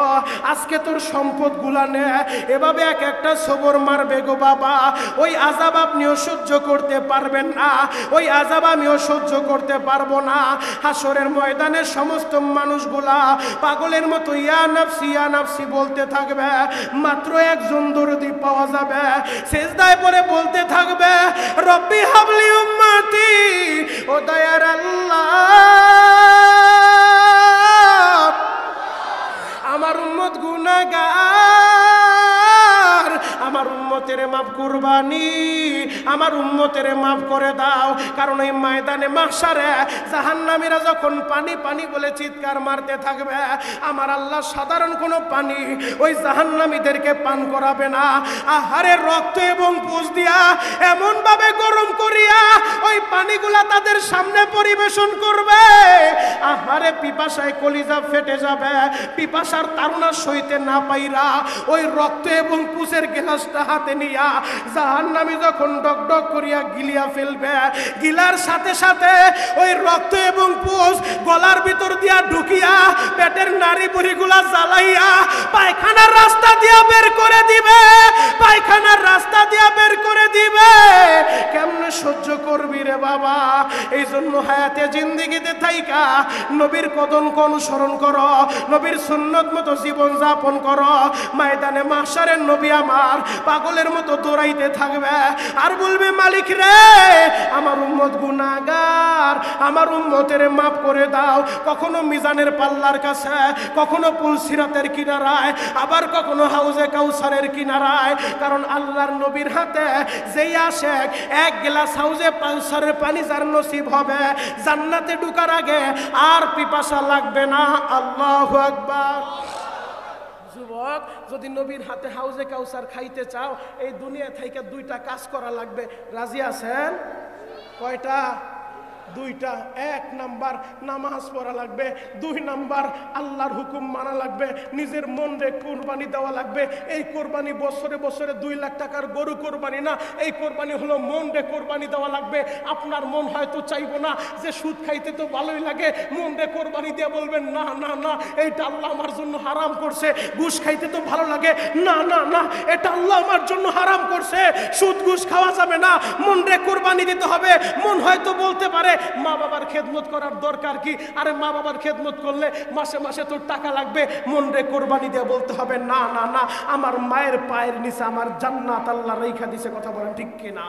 আজকে তোর সম্পদ গুলা নে। এভাবে এক একটা সবর মারবে গো বাবা। ওই আযাব আপনিও সহ্য করতে পারবেন না, ওই আযাব আমিও সহ্য করতে পারবো না। হাসরের ময়দানে সমস্ত মানুষগুলা পাগলের মতো ইয়া নাফসি বলতে থাকবে। মাত্র একজন দরদি পাওয়া যাবে, সিজদায় পড়ে বলতে থাকবে রব্বি হাবলি উম্মতি, ও দয়ার আল্লাহ আমার উম্মত গুনাহগার, আমার উম্মতের মাফ কুরবানি, আমার উম্মতের মাফ করে দাও। কারণ এই ময়দানে মাহশারে জাহান্নামীরা যখন পানি পানি বলে চিৎকার মারতে থাকবে, আমার আল্লাহ সাধারণ কোনো পানি ওই জাহান্নামীদেরকে পান করাবে না। আহারে রক্ত এবং পুষ দিয়া এমন ভাবে গরম করিয়া ওই পানিগুলা তাদের সামনে পরিবেশন করবে। আহারে পিপাসায় কলিজা ফেটে যাবে, পিপাসার তাড়না সইতে না পাইরা ওই রক্ত এবং পুষের গ্লাসটা হাতে নিয়া জাহান্নামী যখন ডক ডক করিয়া গিলিয়া ফেলবে, গিলার সাথে সাথে ওই রক্ত এবং পুষ গলার ভিতর দিয়া ঢুকিয়া পেটের নাড়ি বুড়িগুলা জ্বালাইয়া পায়খানার রাস্তা দিয়া বের করে দিবে, পায়খানার রাস্তা দিয়া বের করে দিবে। কেমনে সহ্য করবি রে বাবা? এই জন্য হায়াতে জিন্দেগিতে থাইকা নবীর কদমকে অনুসরণ করো, নবীর সুন্নত মতো জীবন যাপন করো। ময়দানে মাহশারের নবী আমার পাগলের মতো দৌড়াইতে থাকবে আর বলবে মালিক রে আমার উম্মত গুনাহগার, আমার উম্মতের মাফ করে দাও। কখনো মিজানের পাল্লার কাছে, কখনো পুলসিরাতের কিনারায়, আবার কখনো হাউজে কাউসারের কিনারায়। কারণ আল্লাহর নবীর হাতে যেই আসে এক গ্লাস হাউজে কাউসারের পানি যার নসিব হবে, জান্নাতে ঢোকার আগে আর পিপাসা লাগবে না। আল্লাহু আকবার। যুবক, যদি নবীর হাতে হাউজে কাউসার খাইতে চাও, এই দুনিয়া থেকে দুইটা কাজ করা লাগবে। রাজি আছেন? কয়টা? দুইটা। এক নাম্বার নামাজ পড়া লাগবে, দুই নাম্বার আল্লাহর হুকুম মানা লাগবে, নিজের মন রে কোরবানি দেওয়া লাগবে। এই কোরবানি বছরে বছরে 2 লাখ টাকার গরু কোরবানি না, এই কোরবানি হলো মন রে কোরবানি দেওয়া লাগবে। আপনার মন হয়তো চাইবো না যে সুদ খাইতে তো ভালোই লাগে, মন রে কোরবানি দিয়ে বলবেন না না না, এইটা আল্লাহ আমার জন্য হারাম করছে। ঘুষ খাইতে তো ভালো লাগে, না না না, এটা আল্লাহ আমার জন্য হারাম করছে। সুদ ঘুষ খাওয়া যাবে না, মন রে কোরবানি দিতে হবে। মন হয়তো বলতে পারে মা বাবার খেদমত করার দরকার কি, আরে মা বাবার খেদমত করলে মাসে মাসে তোর টাকা লাগবে। মন রে কোরবানি দিয়ে বলতে হবে না না না, আমার মায়ের পায়ের নিচে আমার জান্নাত আল্লাহ রেখা দিছে। কথা বলেন ঠিক কিনা?